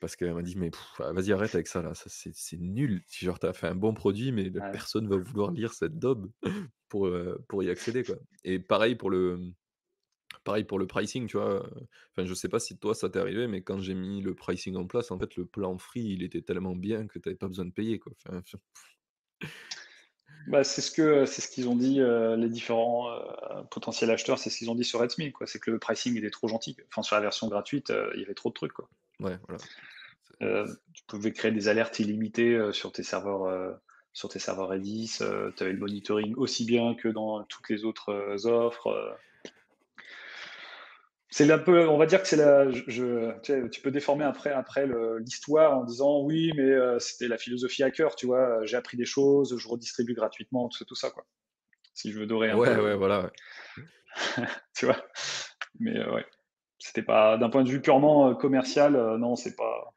parce qu'elle m'a dit: «Mais vas-y arrête avec ça là, ça c'est nul. Si genre tu as fait un bon produit, mais ouais. personne va vouloir lire cette daube pour y accéder, quoi». Et pareil pour le pricing, tu vois? Enfin, je sais pas si toi ça t'est arrivé, mais quand j'ai mis le pricing en place, en fait, le plan free, il était tellement bien que tu avais pas besoin de payer, quoi. Enfin, Bah, c'est ce qu'ils ont dit, les différents, potentiels acheteurs, c'est ce qu'ils ont dit sur Redsmi, quoi. C'est que le pricing était trop gentil. Enfin, sur la version gratuite, il y avait trop de trucs, quoi. ouais, voilà. C'est Tu pouvais créer des alertes illimitées, sur tes serveurs Redis, tu avais le monitoring aussi bien que dans toutes les autres, offres, C'est un peu on va dire que c'est la je tu sais, tu peux déformer après l'histoire en disant: «Oui, mais c'était la philosophie hacker», tu vois? J'ai appris des choses, je redistribue gratuitement, tout ça, quoi. Si je veux dorer un ouais, peu, ouais, voilà, ouais. tu vois? Mais ouais, c'était pas d'un point de vue purement, commercial, non, c'est pas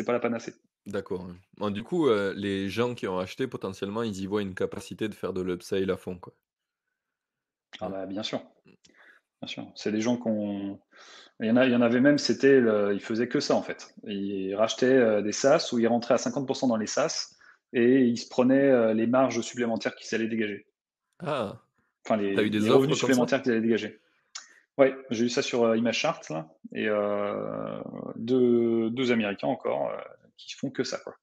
la panacée. D'accord, ouais. Bon, du coup, les gens qui ont acheté, potentiellement, ils y voient une capacité de faire de l'upsell à fond, quoi. Ah Ouais. bah, bien sûr, bien sûr. C'est des gens qu'on il y en avait même, c'était ils faisaient que ça, en fait. Ils rachetaient, des SaaS où ils rentraient à 50 dans les SaaS et ils se prenaient, les marges supplémentaires qu'ils allaient dégager. Ah! Enfin Tu as eu les des offres revenus comme ça? supplémentaires qu'ils allaient dégager. Ouais, j'ai eu ça sur, ImageChart là et 2 américains encore, qui font que ça, quoi.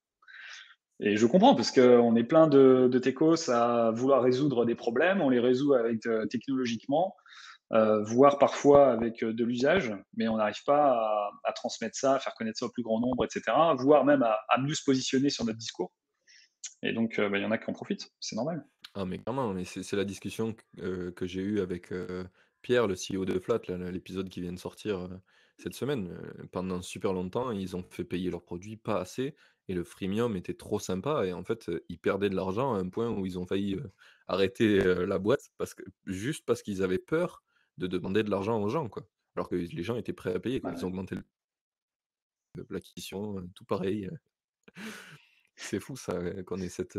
Et je comprends parce qu'on est plein de techos à vouloir résoudre des problèmes, on les résout avec, technologiquement, voire parfois avec, de l'usage, mais on n'arrive pas à transmettre ça, à faire connaître ça au plus grand nombre et cetera, voire même à mieux se positionner sur notre discours et donc bah, il y en a qui en profitent, c'est normal. Ah mais clairement, mais c'est la discussion que j'ai eue avec, Pierre, le CEO de Flat, là, l'épisode qui vient de sortir, cette semaine. Pendant super longtemps, ils ont fait payer leurs produits pas assez et le freemium était trop sympa et en fait, ils perdaient de l'argent à un point où ils ont failli, arrêter, la boîte parce que juste parce qu'ils avaient peur de demander de l'argent aux gens, quoi. Alors que les gens étaient prêts à payer, quoi. Ils ont Ouais. augmenté l'acquisition, tout pareil, C'est fou ça, qu'on ait cette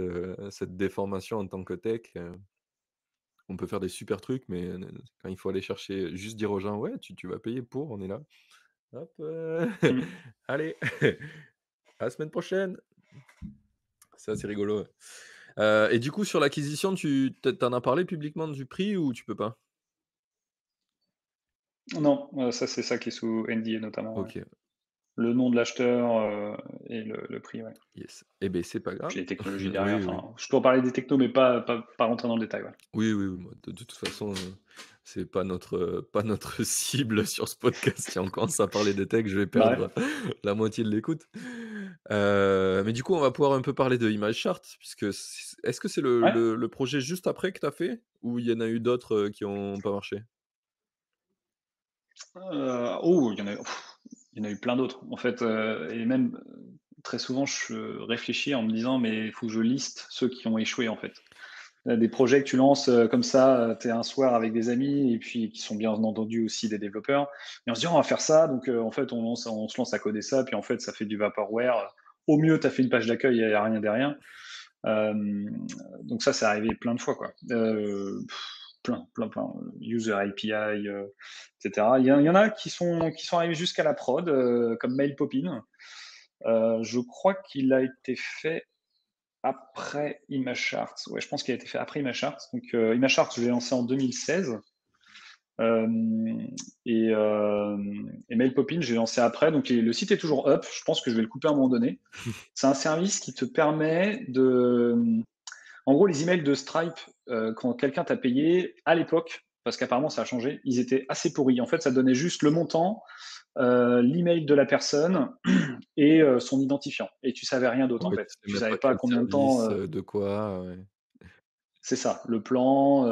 déformation en tant que tech. On peut faire des super trucs, mais quand il faut aller chercher juste dire aux gens: «Ouais, tu vas payer pour», on est là: «Hop, Mmh. allez, à la semaine prochaine». C'est assez rigolo, ouais. Et du coup sur l'acquisition, tu en as parlé publiquement du prix ou tu peux pas? Non, ça, c'est ça qui est sous NDA notamment, ouais. OK, Le nom de l'acheteur, et le prix, ouais. yes. Et beh, c'est pas Puis grave. les technologies derrière, Oui, oui. enfin, je peux en parler des technos, mais pas rentrer dans le détail, ouais. Oui, oui, oui, moi, de toute façon, c'est pas notre cible sur ce podcast. Si on commence à parler de tech, je vais Bah, perdre la moitié de l'écoute. Mais du coup, on va pouvoir un peu parler de ImageChart puisque est-ce que c'est le ouais, le le projet juste après que tu as fait? Ou il y en a eu d'autres, qui ont pas marché? oh, il y en a eu plein d'autres, en fait, et même, très souvent, je réfléchis en me disant: «Mais il faut que je liste ceux qui ont échoué», en fait. Des projets que tu lances, comme ça, tu es un soir avec des amis et puis qui sont bien entendu aussi des développeurs et on se dit: «On va faire ça», donc en fait, on se lance à coder ça, puis en fait, ça fait du vaporware. Au mieux, tu as fait une page d'accueil, il y a rien derrière. Hem, donc ça, c'est arrivé plein de fois, quoi. Plein, user API, et cetera. Il y en a qui sont arrivés jusqu'à la prod, comme MailPoppin. Je crois qu'il a été fait après ImageCharts. Ouais, je pense qu'il a été fait après ImageCharts. Donc, ImageCharts, je l'ai lancé en 2016. Hem et MailPoppin, j'ai lancé après. Donc le site est toujours up. Je pense que je vais le couper à un moment donné. C'est un service qui te permet de, en gros, les emails de Stripe, quand quelqu'un t'a payé, à l'époque, parce qu'apparemment ça a changé, ils étaient assez pourris. En fait, ça donnait juste le montant, l'email de la personne et son identifiant et tu savais rien d'autre, en Ouais, tu fait. sais Tu même savais pas pas quel combien de temps, service, de quoi, ouais. c'est ça, le plan,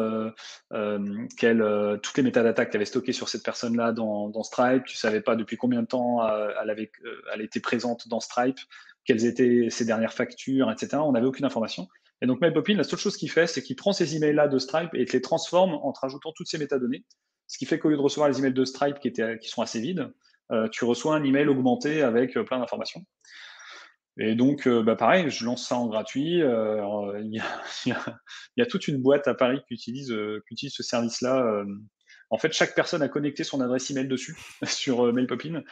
toutes les métadatas que tu avais stockées sur cette personne-là dans Stripe. Tu savais pas depuis combien de temps, elle était présente dans Stripe, quelles étaient ses dernières factures, et cetera. On n'avait aucune information et donc MailPoppin, la seule chose qu'il fait, c'est qu'il prend ces emails-là de Stripe et te les transforme en te rajoutant toutes ces métadonnées. Ce qui fait qu'au lieu de recevoir les emails de Stripe qui sont assez vides, tu reçois un email augmenté avec, plein d'informations. Et donc, bah, pareil, je lance ça en gratuit. Il y a il y a il y a toute une boîte à Paris qui utilise ce service-là. En fait, chaque personne a connecté son adresse email dessus, sur, MailPoppin.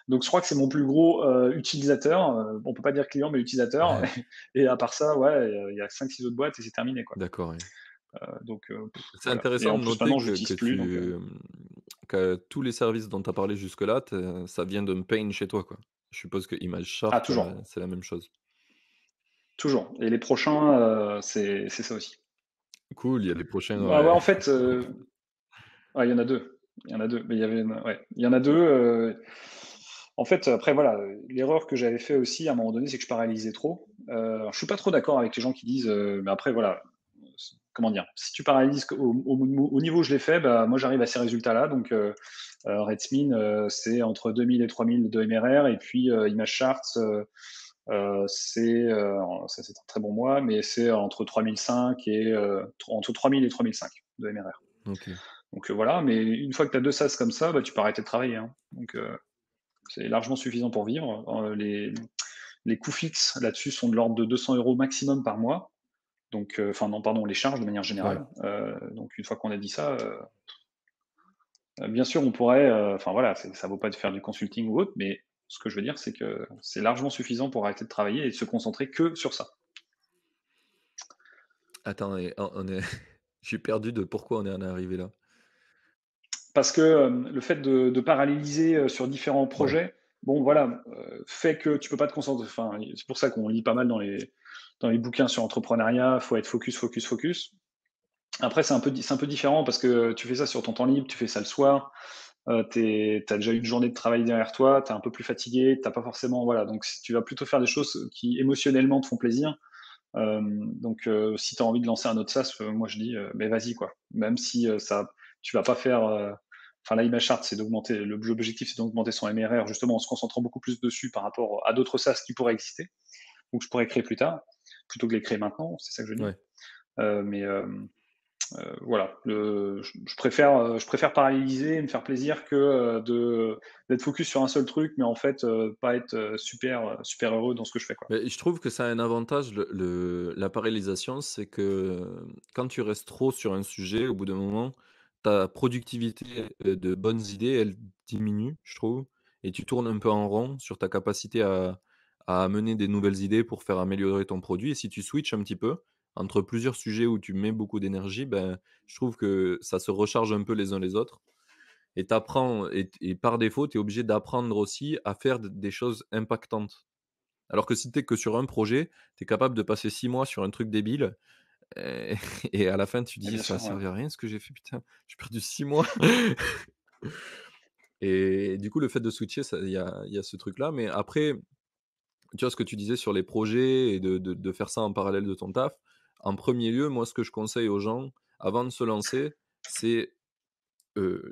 Donc je crois que c'est mon plus gros, utilisateur, on peut pas dire client, mais utilisateur. Et à part ça, ouais, il y a 5-6 autres boîtes et c'est terminé, quoi. D'accord, ouais. Donc, C'est voilà et intéressant en de plus noter maintenant, que j'utilise plus donc, que tous les services dont tu as parlé jusque-là, ça vient d'un pain chez toi, quoi. Je suppose que ah ImageChart, toujours, c'est la même chose. toujours et les prochains, c'est ça aussi. Cool, il y a les prochains, Bah, ouais, ouais. en fait, ouais, il y en a 2. Il y en a 2. Mais il y avait une ouais, il y en a 2. En fait, après voilà, l'erreur que j'avais fait aussi à un moment donné, c'est que je paralysais trop. Alors je suis pas trop d'accord avec les gens qui disent, mais après voilà, comment dire? Si tu paralyses au niveau où je l'ai fait, bah, moi j'arrive à ces résultats-là donc Redsmin, c'est entre 2000 et 3000 de MRR et puis, ImageCharts, ça c'est un très bon mois, mais c'est entre 3005 et entre 3000 et 3005 de MRR. OK. Donc voilà, mais une fois que tu as 2 sas comme ça, bah, tu peux arrêter de travailler, hein. Donc c'est largement suffisant pour vivre. Les coûts fixes là-dessus sont de l'ordre de 200 € maximum par mois. Donc enfin non, pardon, les charges de manière Ouais. générale. Donc une fois qu'on a dit ça, bien sûr on pourrait, enfin voilà, ça vaut pas de faire du consulting ou autre, mais ce que je veux dire, c'est que c'est largement suffisant pour arrêter de travailler et de se concentrer que sur ça. Attends et on est je suis perdu de pourquoi on en est arrivé là. Parce que, le fait de paralyser, sur différents Ouais, projets, bon voilà, fait que tu peux pas te concentrer, enfin, c'est pour ça qu'on lit pas mal dans les bouquins sur l'entrepreneuriat, faut être focus, focus, focus. Après c'est un peu différent parce que tu fais ça sur ton temps libre, tu fais ça le soir, tu déjà une journée de travail derrière toi, tu es un peu plus fatigué, tu pas forcément voilà, donc si tu vas plutôt faire des choses qui émotionnellement te font plaisir, Donc si tu as envie de lancer un autre SaaS, moi je dis, mais vas-y quoi. Même si, ça tu vas pas faire, enfin là, Imagechart, c'est d'augmenter l'objectif, c'est d'augmenter son MRR justement en se concentrant beaucoup plus dessus par rapport à d'autres SaaS qui pourraient exister ou que je pourrais créer plus tard, plutôt que de les créer maintenant, c'est ça que je dis. Ouais. Mais voilà, je préfère paralléliser et me faire plaisir que, d'être focus sur un seul truc, mais en fait, pas être, super heureux dans ce que je fais, quoi. Mais je trouve que ça a un avantage, la parallélisation, c'est que, quand tu restes trop sur un sujet, au bout d'un moment, ta productivité, de bonnes idées, elle diminue, je trouve, et tu tournes un peu en rond sur ta capacité à amener des nouvelles idées pour faire améliorer ton produit. Et si tu switches un petit peu entre plusieurs sujets où tu mets beaucoup d'énergie, ben, je trouve que ça se recharge un peu les uns les autres, et t'apprends, et par défaut, tu es obligé d'apprendre aussi à faire des choses impactantes. Alors que si tu es que sur un projet, tu es capable de passer 6 mois sur un truc débile, et et à la fin tu Et dis: bien «Ça a sûr, ouais. servi à rien ce que j'ai fait, putain, j'ai perdu 6 mois». Et du coup, le fait de switcher, ça, il y a ce truc-là. Mais après, tu vois ce que tu disais sur les projets et de faire ça en parallèle de ton taf. En premier lieu, moi, ce que je conseille aux gens, avant de se lancer, c'est,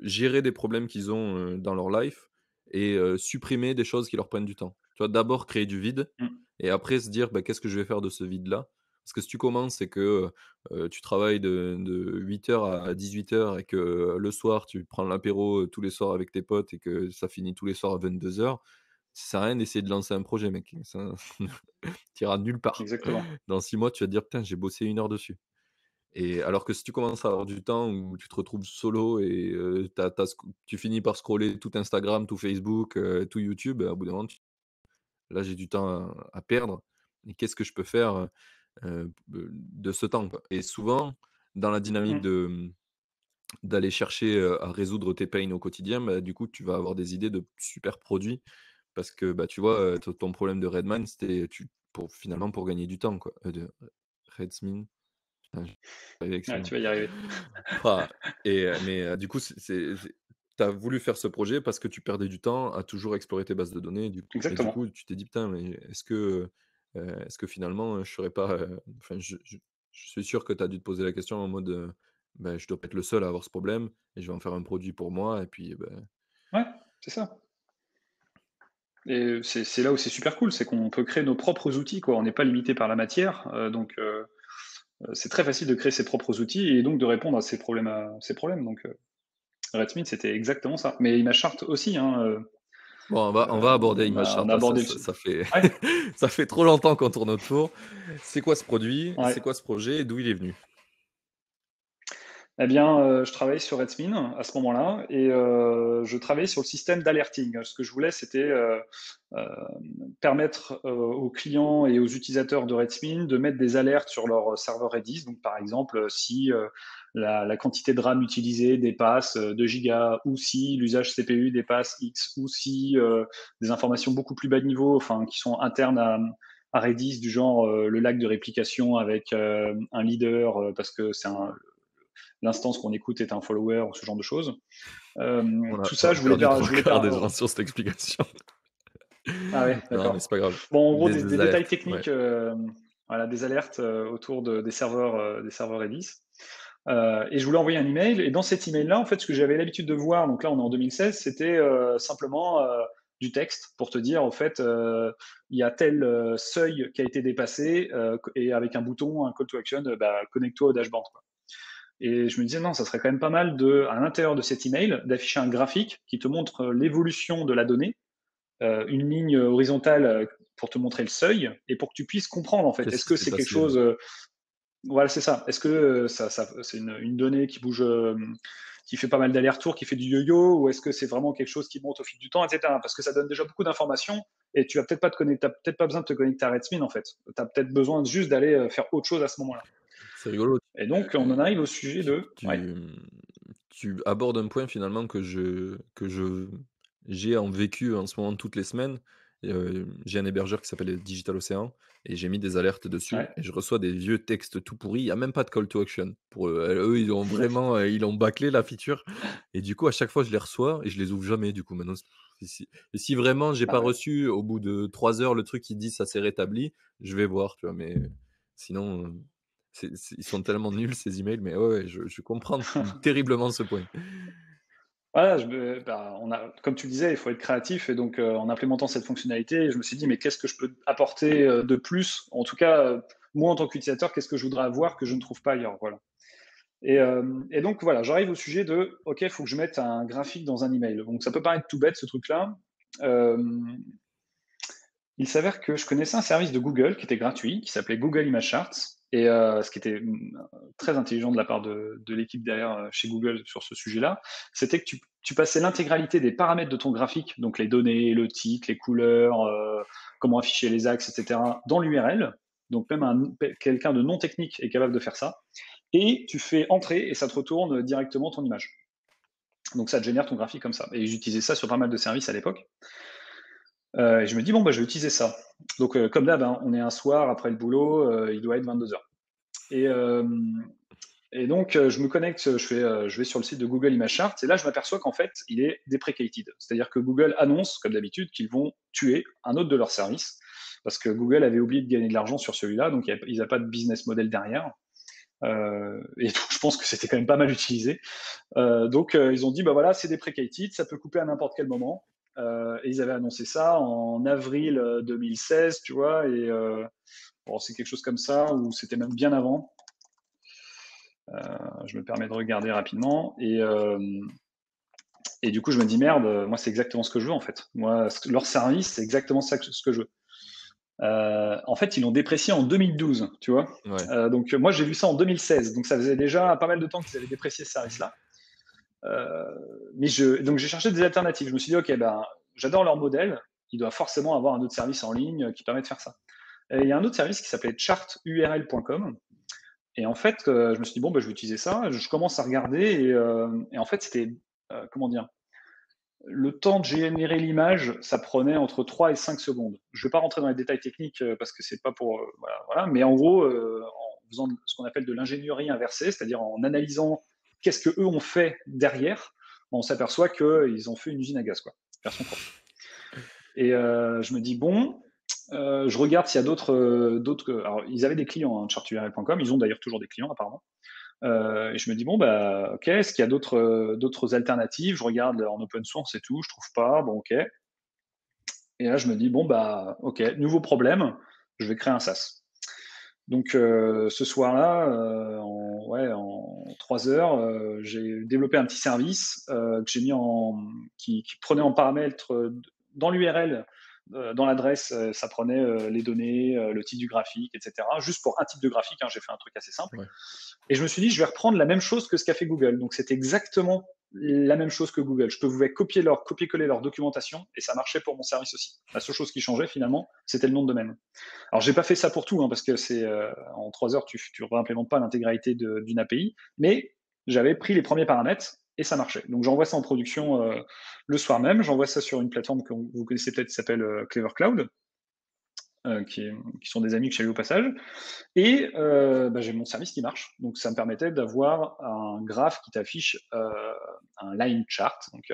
gérer des problèmes qu'ils ont, dans leur life, et supprimer des choses qui leur prennent du temps. Tu vois? D'abord créer du vide, Mmh. et après se dire: «Bah, qu'est-ce que je vais faire de ce vide-là?» Parce que si tu commences et que, tu travailles de 8 heures à 18 heures, et que, le soir tu prends l'apéro, tous les soirs avec tes potes, et que ça finit tous les soirs à 22 heures, ça sert à rien d'essayer de lancer un projet, mec. Ça tu iras nulle part. Exactement. Dans 6 mois, tu vas te dire: «Putain, j'ai bossé 1 heure dessus». Et alors que si tu commences à avoir du temps où tu te retrouves solo, et tu finis par scroller tout Instagram, tout Facebook, tout YouTube, au bout d'un moment, là, j'ai du temps à perdre, et qu'est-ce que je peux faire, de ce temps, quoi? Et souvent, dans la dynamique Mmh. d'aller chercher, à résoudre tes pains au quotidien, bah, du coup, tu vas avoir des idées de super produits, parce que, bah, tu vois, ton problème de Redmine, c'était finalement pour gagner du temps, quoi, de Redsmin, putain, j'arrive avec ce Ouais, nom. tu vas y arriver. Ah, mais du coup, tu as voulu faire ce projet parce que tu perdais du temps à toujours explorer tes bases de données, et du coup, Exactement. tu t'es dit: «Putain, mais est-ce que finalement, je serais pas, enfin, je suis sûr que tu as dû te poser la question en mode, bah, je dois pas être le seul à avoir ce problème, et je vais en faire un produit pour moi, et puis, bah». Ouais, c'est ça. Et c'est là où c'est super cool, c'est qu'on peut créer nos propres outils, quoi. On n'est pas limité par la matière, donc c'est très facile de créer ses propres outils et donc de répondre à ces problèmes, donc Redsmith, c'était exactement ça. Mais Imagechart aussi, hein, Bon, on va aborder on a ImageChart, là, ça abordé le ça su ça fait ouais, ça fait trop longtemps qu'on tourne autour. C'est quoi ce produit? ouais. C'est quoi ce projet? Et d'où il est venu? Eh bien, je travaillais sur Redsmin à ce moment-là et je travaillais sur le système d'alerting. Ce que je voulais, c'était, permettre, aux clients et aux utilisateurs de Redsmin de mettre des alertes sur leur serveur Redis. Donc par exemple, si, la quantité de RAM utilisée dépasse, 2 gigas ou si l'usage CPU dépasse X ou si, des informations beaucoup plus bas niveau, enfin qui sont internes à Redis du genre, le lag de réplication avec, un leader, parce que c'est un l'instance qu'on écoute est un follower ou ce genre de choses. Tout On ça, a je voulais perdu per 3 je voulais quarts per des gens sur cette explication. ah ouais, Non, mais d'accord. c'est pas grave. Bon, en gros, des Des détails alertes, ouais. techniques, voilà, des alertes, autour des serveurs Redis. Et je voulais envoyer un email et dans cet email-là, en fait, ce que j'avais l'habitude de voir, donc là, on est en 2016, c'était, simplement, du texte pour te dire, en fait, il y a tel, seuil qui a été dépassé, et avec un bouton, un call to action, bah, connecte-toi au dashboard, quoi. Et je me disais: «Non, ça serait quand même pas mal de, à l'intérieur de cet email, d'afficher un graphique qui te montre, l'évolution de la donnée, une ligne horizontale, pour te montrer le seuil et pour que tu puisses comprendre, en fait. Qu'est-ce Est-ce qui que s'est c'est quelque passé, ouais? chose, voilà, c'est ça. Est-ce que, ça c'est une donnée qui bouge, qui fait pas mal d'allers-retours, qui fait du yo-yo ou est-ce que c'est vraiment quelque chose qui monte au fil du temps et cetera? Parce que ça donne déjà beaucoup d'informations et tu vas peut-être pas te connecter tu peut-être pas besoin de te connecter à Redsmin, en fait. Tu as peut-être besoin juste d'aller, faire autre chose à ce moment-là C'est rigolo. et donc on en arrive au sujet Tu de ouais, tu, tu abordes un point finalement que j'ai en vécu en ce moment toutes les semaines. J'ai un hébergeur qui s'appelle Digital Ocean, et j'ai mis des alertes dessus, ouais. et je reçois des vieux textes tout pourris. Il y a même pas de call to action. Pour eux, ils ont vraiment, ils ont bâclé la feature, et du coup, à chaque fois, je les reçois et je les ouvre jamais du coup maintenant. Si vraiment j'ai Ah pas ouais. reçu au bout de 3 heures le truc qui dit: «Ça s'est rétabli», je vais voir, tu vois? Mais Sinon, ils sont tellement nuls ces emails, mais ouais, ouais, je comprends terriblement ce point. Voilà, on a comme tu le disais, il faut être créatif et donc en implémentant cette fonctionnalité, je me suis dit: «Mais qu'est-ce que je peux apporter, de plus?» En tout cas, moi en tant qu'utilisateur, qu'est-ce que je voudrais avoir que je ne trouve pas ailleurs? Voilà et donc voilà, j'arrive au sujet de: «OK, il faut que je mette un graphique dans un email». Donc ça peut paraître tout bête ce truc-là. Hem, il s'avère que je connaissais un service de Google qui était gratuit, qui s'appelait Google Image Charts et ce qui était, très intelligent de la part de l'équipe derrière, chez Google sur ce sujet-là, c'était que tu passais l'intégralité des paramètres de ton graphique, donc les données, le titre, les couleurs, comment afficher les axes et cetera, dans l'URL. Donc même quelqu'un de non technique est capable de faire ça et tu fais entrer et ça te retourne directement ton image. Donc ça te génère ton graphique comme ça et j'utilisais ça sur pas mal de services à l'époque. Et je me dis: «Bon, bah, je vais utiliser ça». Donc, comme d'hab, hein, on est un soir après le boulot, il doit être 22:00 et et donc, je me connecte, je vais sur le site de Google Image Charts et là, je m'aperçois qu'en fait, il est deprecated. C'est-à-dire que Google annonce, comme d'habitude, qu'ils vont tuer un autre de leurs services parce que Google avait oublié de gagner de l'argent sur celui-là, donc ils n'avaient pas de business model derrière, et donc je pense que c'était quand même pas mal utilisé. Donc, ils ont dit: «Bah, voilà, c'est deprecated, ça peut couper à n'importe quel moment». Et ils avaient annoncé ça en avril, 2016, tu vois? Et bon, c'est quelque chose comme ça ou c'était même bien avant. Je me permets de regarder rapidement et du coup, je me dis: «Merde, moi, c'est exactement ce que je veux, en fait». Moi, leur service, c'est exactement ça ce que je veux. En fait, ils l'ont déprécié en 2012, tu vois? Ouais. Donc moi, j'ai vu ça en 2016, donc ça faisait déjà pas mal de temps qu'ils avaient déprécié ce service-là. Mais donc j'ai cherché des alternatives. Je me suis dit: «OK, ben, j'adore leur modèle, il doit forcément avoir un autre service en ligne, qui permet de faire ça». Et il y a un autre service qui s'appelait charturl.com et en fait, je me suis dit: «Bon, bah, je vais utiliser ça». Je commence à regarder et en fait, c'était, comment dire? Le temps de générer l'image, ça prenait entre 3 et 5 secondes. Je ne vais pas rentrer dans les détails techniques, parce que c'est pas pour, voilà, mais en gros, en faisant ce qu'on appelle de l'ingénierie inversée, c'est-à-dire en analysant qu'est-ce qu'eux ont fait derrière, on s'aperçoit qu'ils ont fait une usine à gaz, quoi, version courte. Et je me dis: «Bon», je regarde s'il y a d'autres, alors ils avaient des clients, hein, charturl.com, ils ont d'ailleurs toujours des clients apparemment. Et je me dis: «Bon, bah, OK, est-ce qu'il y a d'autres alternatives?» Je regarde en open source et tout, je trouve pas, bon OK. Et là, je me dis: «Bon, bah, OK, nouveau problème, je vais créer un SaaS». Donc ce soir-là, en 3 heures, j'ai développé un petit service, que j'ai mis qui prenait en paramètre, dans l'URL, dans l'adresse, ça prenait, les données, le titre du graphique et cetera, juste pour un type de graphique, hein, j'ai fait un truc assez simple. Ouais. Et je me suis dit: «Je vais reprendre la même chose que ce qu'a fait Google». Donc c'était exactement la même chose que Google. Je pouvais copier-coller leur documentation et ça marchait pour mon service aussi. La seule chose qui changeait finalement, c'était le nom de domaine. Alors j'ai pas fait ça pour tout, hein, parce que en 3 heures, tu réimplémentes pas l'intégralité d'une API, mais j'avais pris les premiers paramètres et ça marchait. Donc j'envoie ça en production, le soir même. J'envoie ça sur une plateforme que vous connaissez peut-être qui s'appelle, Clever Cloud, qui sont des amis que j'ai eu au passage. Et bah, j'ai mon service qui marche. Donc ça me permettait d'avoir un graphe qui t'affiche, un line chart, donc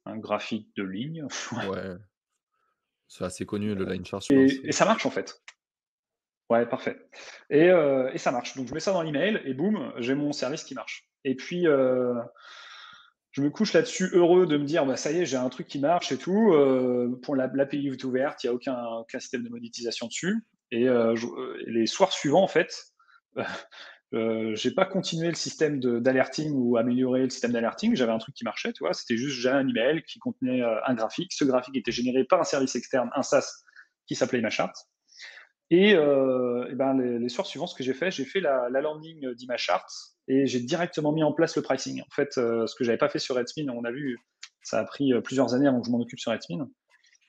un graphique de ligne. Ouais, c'est assez connu le line chart, je pense. Et ça marche en fait. Ouais, parfait. Et ça marche. Donc je mets ça dans l'email et boum, j'ai mon service qui marche. Et puis, je me couche là-dessus heureux de me dire: «Bah, ça y est, j'ai un truc qui marche et tout, pour l'API est ouverte, il y a aucun système de monétisation dessus». Et les soirs suivants, en fait, j'ai pas continué le système d'alerting ou amélioré le système d'alerting. J'avais un truc qui marchait, tu vois? C'était juste, j'avais un email qui contenait, un graphique. Ce graphique était généré par un service externe, un SaaS qui s'appelait ImageChart. Et ben, les soirs suivants, ce que j'ai fait la landing d'ImageChart et j'ai directement mis en place le pricing. En fait, ce que j'avais pas fait sur Redsmin, on a vu, ça a pris, plusieurs années avant que je m'en occupe sur Redsmin.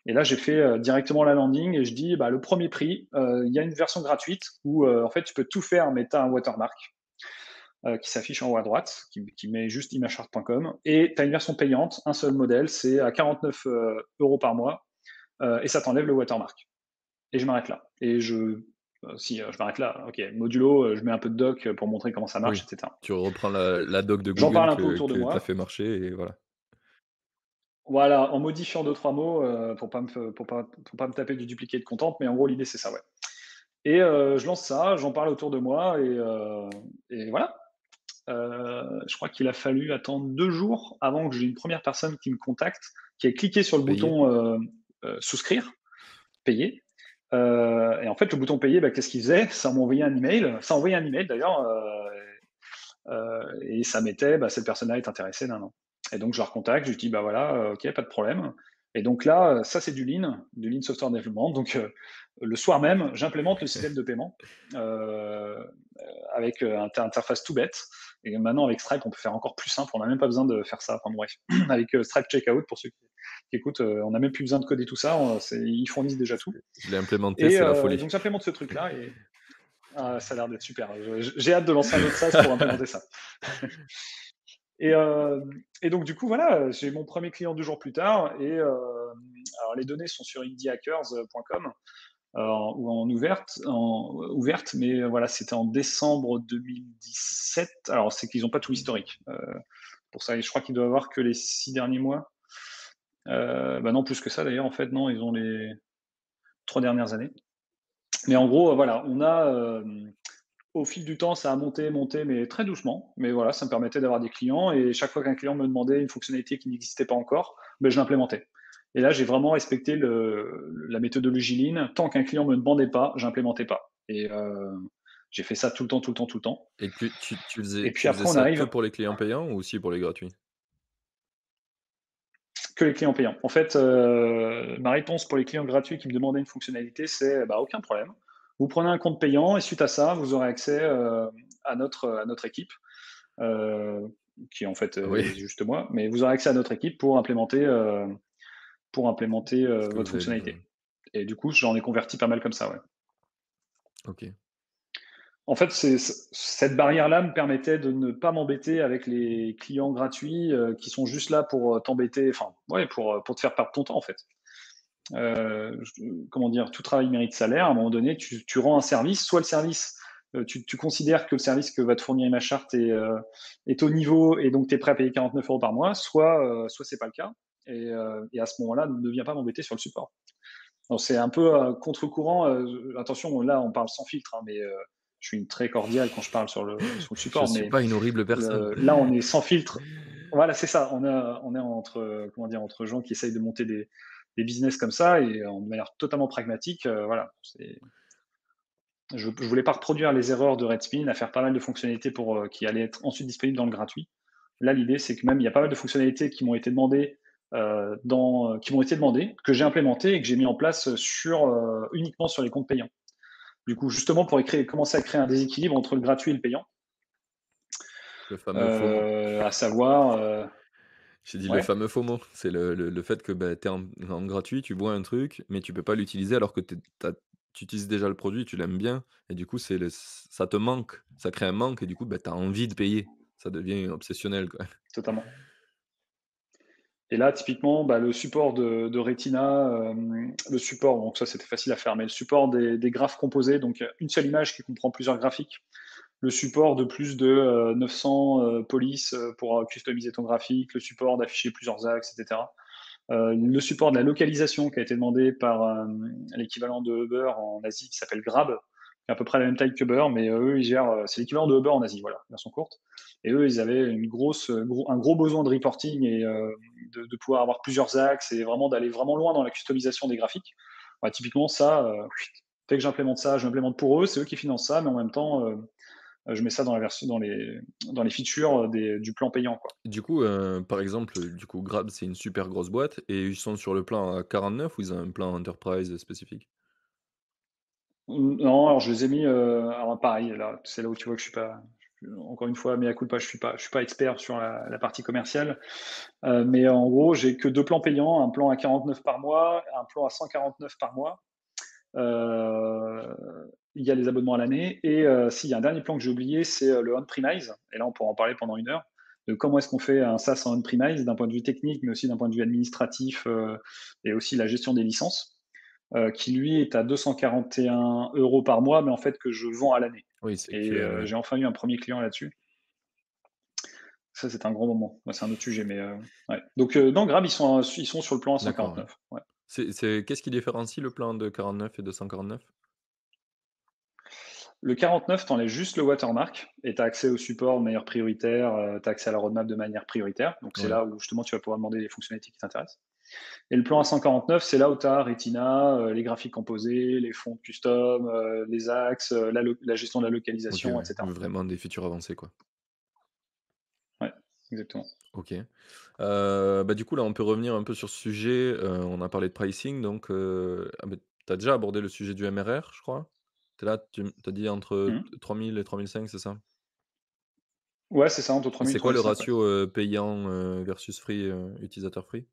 Et là, j'ai fait, directement la landing et je dis: «Bah, le premier prix, il y a une version gratuite où, en fait, tu peux tout faire, mais tu as un watermark, qui s'affiche en haut à droite, qui met juste imagechart.com et tu as une version payante, un seul modèle, c'est à 49 € par mois, et ça t'enlève le watermark». Et je m'arrête là. Et si, je m'arrête là, OK, modulo, je mets un peu de doc, pour montrer comment ça marche Oui, et cetera. tu reprends la doc de J'en Google parle un peu que autour de que tu as moi. fait marcher et voilà. Voilà, en modifiant deux trois mots, pour pas me taper du duplicate content, mais en gros, l'idée, c'est ça, ouais. et je lance ça, j'en parle autour de moi et voilà. Je crois qu'il a fallu attendre 2 jours avant que j'ai une première personne qui me contacte, qui ait cliqué sur le Payé? bouton, souscrire, payer, et en fait, le bouton payer, bah, qu'est-ce qu'il faisait? Ça envoyait un email d'ailleurs, et ça mettait, bah, cette personne-là est intéressée, nin nin. Et donc je la recontacte, je lui dis: «Bah, voilà, OK, pas de problème», et donc là, ça c'est du Lean Software Development, donc le soir même, j'implémente le système de paiement, heu, avec, interface tout bête, et maintenant avec Stripe, on peut faire encore plus simple, on n'a même pas besoin de faire ça, enfin bon bref. Avec, Stripe Checkout pour ceux qui écoutent, on n'a même plus besoin de coder tout ça, ils fournissent déjà tout, Je l'ai implémenté, et c'est la folie. donc j'implémente ce truc-là, et ça a l'air d'être super. J'ai hâte de lancer un autre SaaS pour implémenter ça. Et donc du coup, voilà, j'ai mon premier client 2 jours plus tard, et alors les données sont sur indiehackers.com, ou ouverte, mais voilà, c'était en décembre 2017. Alors c'est qu'ils ont pas tout l'historique, pour ça, et je crois qu'ils doivent avoir que les 6 derniers mois. Bah non, plus que ça d'ailleurs, en fait, non, ils ont les 3 dernières années. Mais en gros, voilà, au fil du temps, ça a monté, monté, mais très doucement. Mais voilà, ça me permettait d'avoir des clients, et chaque fois qu'un client me demandait une fonctionnalité qui n'existait pas encore, ben, je l'implémentais. Et là, j'ai vraiment respecté la méthodologie Lean. Tant qu'un client me demandait pas, j'implémentais pas. Et j'ai fait ça tout le temps, tout le temps, tout le temps. Et tu Et faisais puis tu faisais après, on ça que arrive pour les clients payants ou aussi pour les gratuits? que les clients payants. En fait, ma réponse pour les clients gratuits qui me demandaient une fonctionnalité, c'est bah, aucun problème. Vous prenez un compte payant, et suite à ça, vous aurez accès à notre équipe, heu, qui en fait, Ah oui, est juste moi, mais vous aurez accès à notre équipe pour implémenter, ce que votre vous avez fonctionnalité. besoin. Et du coup, j'en ai converti pas mal comme ça, ouais. OK. En fait, cette barrière-là me permettait de ne pas m'embêter avec les clients gratuits, qui sont juste là pour, t'embêter, enfin, ouais, pour te faire perdre ton temps, en fait. Comment dire? Tout travail mérite salaire. À un moment donné, tu rends un service, soit le service, tu considères que le service que va te fournir MaChart est au niveau, et donc tu es prêt à payer 49 € par mois, soit c'est pas le cas, et à ce moment-là, ne viens pas m'embêter sur le support. Donc c'est un peu, contre-courant, attention, là, on parle sans filtre, hein, mais je suis très cordial quand je parle sur le Je support, suis mais pas une horrible personne. là, on est sans filtre. Voilà, c'est ça. On est entre, comment dire, entre gens qui essayent de monter des business comme ça, et de manière totalement pragmatique. Voilà, je voulais pas reproduire les erreurs de Redspin, à faire pas mal de fonctionnalités qui allaient être ensuite disponibles dans le gratuit. Là, l'idée, c'est que même il y a pas mal de fonctionnalités qui m'ont été demandées, que j'ai implémentées et que j'ai mis en place uniquement sur les comptes payants. Du coup, justement pour commencer à créer un déséquilibre entre le gratuit et le payant, Le fameux FOMO. à savoir, J'ai dit le ouais, fameux FOMO, c'est le fait que, bah, tu es en gratuit, tu vois un truc, mais tu peux pas l'utiliser alors que tu utilises déjà le produit, tu l'aimes bien et du coup, ça te manque, ça crée un manque et du coup, bah, tu as envie de payer. Ça devient obsessionnel, quoi. totalement. Et là, typiquement, bah, le support de Retina, le support, donc ça c'était facile à faire, mais le support des graphes composés, donc une seule image qui comprend plusieurs graphiques, le support de plus de 900 polices pour customiser ton graphique, le support d'afficher plusieurs axes, etc. Le support de la localisation qui a été demandé par l'équivalent de Uber en Asie qui s'appelle Grab, qui est à peu près la même taille que Uber, mais eux, ils gèrent, c'est l'équivalent de Uber en Asie, voilà, version courte. Et eux, ils avaient un gros besoin de reporting, et de pouvoir avoir plusieurs axes, et vraiment d'aller vraiment loin dans la customisation des graphiques. Ouais, typiquement, ça, dès que j'implémente ça, j'implémente pour eux, c'est eux qui financent ça, mais en même temps, je mets ça dans la version, dans les features du plan payant, quoi. Du coup, par exemple, du coup, Grab, c'est une super grosse boîte et ils sont sur le plan à 49 ou ils ont un plan enterprise spécifique? Non, alors je les ai mis, alors pareil, là, c'est là où tu vois que encore une fois, mea culpa, je suis pas expert sur la partie commerciale, mais en gros, j'ai que 2 plans payants, un plan à 49 par mois, un plan à 149 par mois. Il y a les abonnements à l'année, et si, il y a un dernier plan que j'ai oublié, c'est, le on-premise, et là, on pourra en parler pendant 1 heure, de comment est-ce qu'on fait un SaaS en on-premise d'un point de vue technique, mais aussi d'un point de vue administratif, et aussi la gestion des licences, qui lui est à 241 € par mois, mais en fait que je vends à l'année. Oui, c'est Et que l'année. j'ai enfin eu un premier client là-dessus. Ça, c'est un grand moment. Bah, c'est un autre sujet, mais ouais. Donc dans Grab, ils sont sur le plan à D'accord, ouais. 149. Ouais. Qu'est-ce qui différencie le plan de 49 et de 149? Le 49, tu enlèves juste le watermark et tu as accès au support de manière prioritaire, tu as accès à la roadmap de manière prioritaire. Donc c'est Ouais. là où justement tu vas pouvoir demander les fonctionnalités qui t'intéressent. Et le plan A149, c'est là où tu as Retina, les graphiques composés, les fonds custom, les axes, la gestion de la OK, localisation, et ouais. cetera. Vraiment des features avancées, quoi. Ouais, exactement. OK. Bah, du coup, là, on peut revenir un peu sur ce sujet, on a parlé de pricing donc tu as déjà abordé le sujet du MRR, je crois? Tu là, tu as dit entre Mmh. 3 000 et 3 500, c'est ça? Ouais, c'est ça, entre Et 3000 et c'est quoi le 3005, ouais. ratio, payant, versus free, utilisateur free?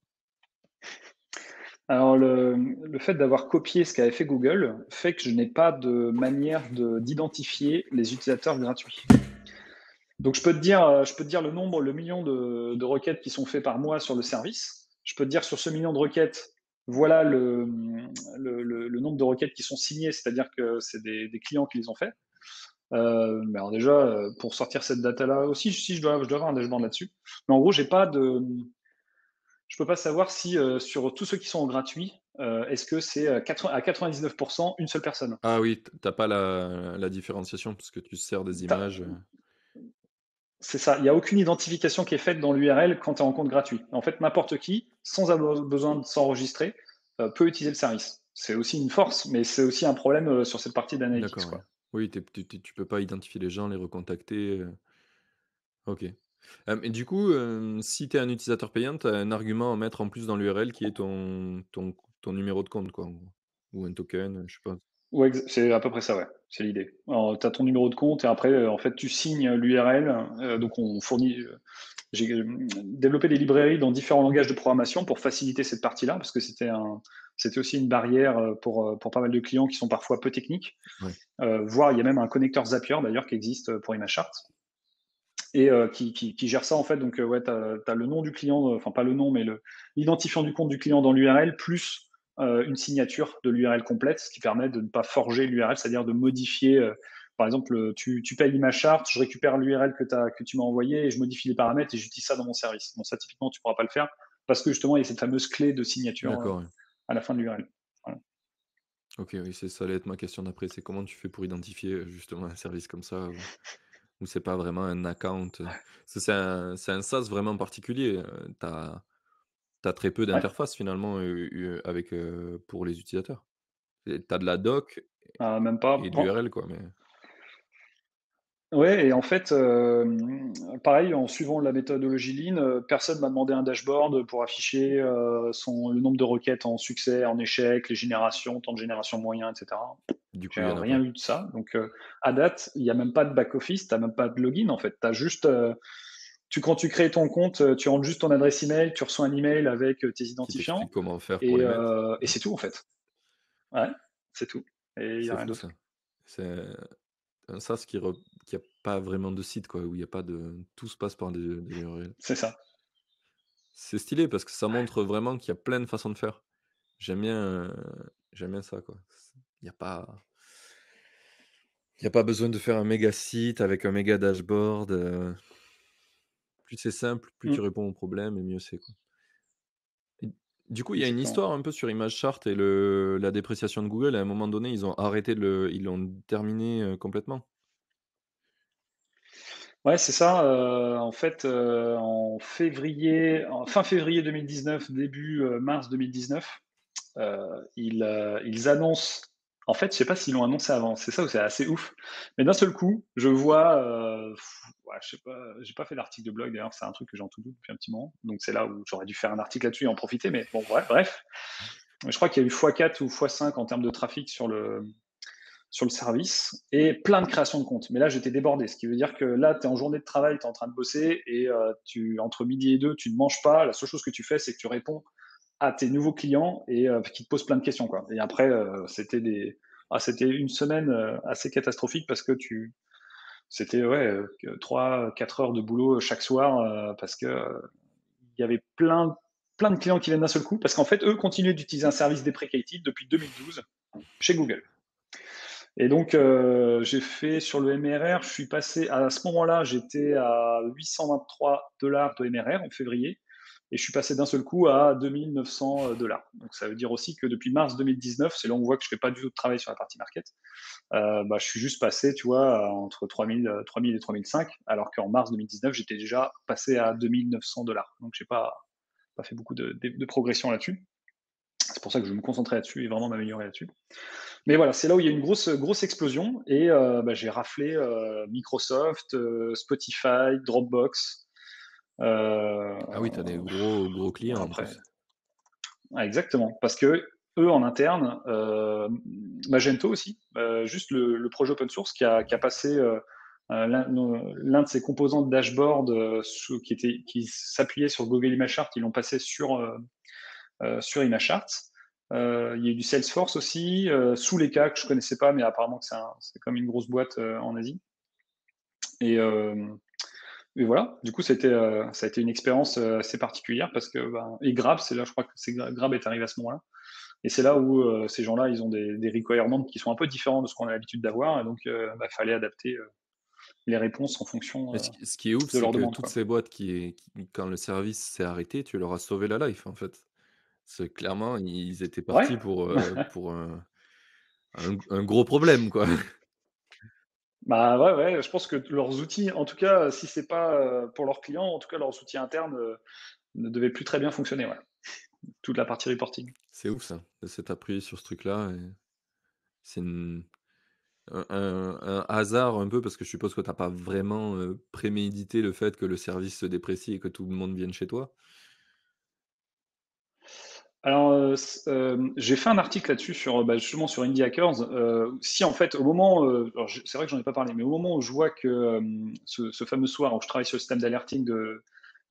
Alors le fait d'avoir copié ce qu'avait fait Google fait que je n'ai pas de manière d'identifier les utilisateurs gratuits. Donc je peux te dire le nombre, le million de requêtes qui sont faites par mois sur le service. Je peux te dire sur ce million de requêtes, voilà le nombre de requêtes qui sont signées, c'est-à-dire que c'est des clients qui les ont fait. Mais alors déjà, pour sortir cette data-là aussi, si je dois avoir un dashboard là-dessus. Mais en gros, j'ai pas de, je peux pas savoir si sur tous ceux qui sont en gratuit, est-ce que c'est à 99% une seule personne. Ah oui, tu pas la différenciation parce que tu sers des images, C'est ça, il n'y a aucune identification qui est faite dans l'URL quand tu es en compte gratuit. En fait, n'importe qui, sans avoir besoin de s'enregistrer, peut utiliser le service. C'est aussi une force, mais c'est aussi un problème sur cette partie d'analytics, d'accord, ouais. quoi. Oui, tu peux pas identifier les gens, les recontacter, OK. Et du coup, si tu es un utilisateur payant, tu as un argument à mettre en plus dans l'URL qui est ton numéro de compte, quoi, en gros? Ou un token, je sais pas. Ouais, c'est à peu près ça, ouais, c'est l'idée. Alors, tu as ton numéro de compte et après, en fait, tu signes l'URL. Donc, on fournit. J'ai développé des librairies dans différents langages de programmation pour faciliter cette partie-là, parce que c'était aussi une barrière pour pas mal de clients qui sont parfois peu techniques. Ouais, Voire, il y a même un connecteur Zapier d'ailleurs qui existe pour ImageChart et qui gère ça en fait. Donc, ouais, tu as le nom du client, enfin pas le nom, mais l'identifiant du compte du client dans l'URL, plus une signature de l'URL complète, ce qui permet de ne pas forger l'URL, c'est-à-dire de modifier. Par exemple, tu payes ImageChart, je récupère l'URL que tu m'as envoyé et je modifie les paramètres et j'utilise ça dans mon service. Bon, ça, typiquement, tu ne pourras pas le faire parce que justement, il y a cette fameuse clé de signature d'accord, ouais. à la fin de l'URL. Voilà. OK, oui, ça allait être ma question d'après, c'est comment tu fais pour identifier, justement un service comme ça où c'est pas vraiment un account, Parce que c'est un SaaS vraiment particulier, tu as très peu Ouais. d'interface finalement, avec, pour les utilisateurs. Tu as de la doc Même pas. et de Bon, l'URL quoi, mais ouais, et en fait, pareil, en suivant la méthodologie Lean, personne m'a demandé un dashboard pour afficher, le nombre de requêtes en succès, en échec, les générations, temps de génération moyen, et cetera. du J'ai coup, il y en a rien pas. eu de ça. Donc, à date, il y a même pas de back office, tu as même pas de login, en fait. Tu as juste, quand tu crées ton compte, tu rentres juste ton adresse email, tu reçois un email avec, tes Qui t'explique identifiants comment faire pour les mettre. et Ouais, c'est tout, en fait. Ouais, c'est tout et il y a c'est rien fou d'autre. ça. C'est un SaaS qui a pas vraiment de site quoi, où il y a pas de tout se passe par des URL. C'est ça. C'est stylé parce que ça montre vraiment qu'il y a plein de façons de faire. J'aime bien, j'aime bien ça quoi. Il y a pas il y a pas besoin de faire un méga site avec un méga dashboard, plus c'est simple, plus tu Mmh, réponds aux problèmes et mieux c'est quoi. Et du coup, il y a une exactement. histoire un peu sur ImageChart et la dépréciation de Google. À un moment donné, ils ont arrêté ils l'ont terminé, complètement? Ouais, c'est ça, en fait, en fin février 2019, début, mars 2019, ils annoncent en fait, je sais pas s'ils l'ont annoncé avant, c'est ça où c'est assez ouf. Mais d'un seul coup, je vois, ouais, je sais pas, j'ai pas fait d'article de blog d'ailleurs, c'est un truc que j'ai en to do depuis un petit moment, donc c'est là où j'aurais dû faire un article là-dessus et en profiter, mais bon, bref. Je crois qu'il y a eu x4 ou x5 en termes de trafic sur le service et plein de créations de comptes. Mais là, j'étais débordé, ce qui veut dire que là, tu es en journée de travail, tu es en train de bosser et entre midi et deux, tu ne manges pas. La seule chose que tu fais, c'est que tu réponds à tes nouveaux clients et qui te posent plein de questions, quoi. Et après, c'était une semaine assez catastrophique parce que c'était ouais, 3-4 heures de boulot chaque soir parce que il y avait plein de clients qui viennent d'un seul coup parce qu'en fait, eux continuaient d'utiliser un service deprecated depuis 2012 chez Google. Et donc, j'ai fait sur le MRR, je suis passé à ce moment-là, j'étais à $823 de MRR en février et je suis passé d'un seul coup à 2 900 $. Donc ça veut dire aussi que depuis mars 2019, c'est là où on voit que je fais pas du tout de travail sur la partie market, bah, je suis juste passé, tu vois, entre 3 000 et 3 500, alors qu'en mars 2019, j'étais déjà passé à 2 900 $. Donc j'ai pas fait beaucoup de progression là-dessus. C'est pour ça que je vais me concentrer là-dessus et vraiment m'améliorer là-dessus. Mais voilà, c'est là où il y a une grosse explosion et bah, j'ai raflé, Microsoft, Spotify, Dropbox, heu, Ah oui, tu as des gros clients en après plus. ouais, exactement, parce qu'eux, en interne, Magento aussi, juste le projet open source qui a passé, l'un de ses composants de dashboard, qui s'appuyait sur Google Image Chart, ils l'ont passé sur ImageChart. Il y a eu du Salesforce aussi, Suleka que je connaissais pas, mais apparemment que c'est comme une grosse boîte en Asie. Et, et voilà, du coup, ça a été une expérience assez particulière parce que, ben, et Grab, c'est là, je crois que Grab est arrivé à ce moment-là. Et c'est là où ces gens-là, ils ont des requirements qui sont un peu différents de ce qu'on a l'habitude d'avoir. Et donc, bah, fallait adapter les réponses en fonction Mais ce qui est ouf, de c'est leurs que demandes, toutes quoi. ces boîtes quand le service s'est arrêté, tu leur as sauvé la life, en fait. C'est clairement, ils étaient Ouais. partis pour un gros problème, quoi. Bah, ouais, ouais, je pense que leurs outils, en tout cas, si c'est pas pour leurs clients, en tout cas, leurs outils internes ne devaient plus très bien fonctionner, ouais. Toute la partie reporting. C'est ouf ça, de s'être appuyé sur ce truc-là et c'est une un hasard un peu parce que je suppose que tu as pas vraiment, prémédité le fait que le service se déprécie et que tout le monde vienne chez toi? Alors, j'ai fait un article là-dessus sur, bah, justement sur Indie Hackers, si en fait au moment, alors c'est vrai que j'en ai pas parlé, mais au moment où je vois que, ce fameux soir où je travaille sur le système d'alerting de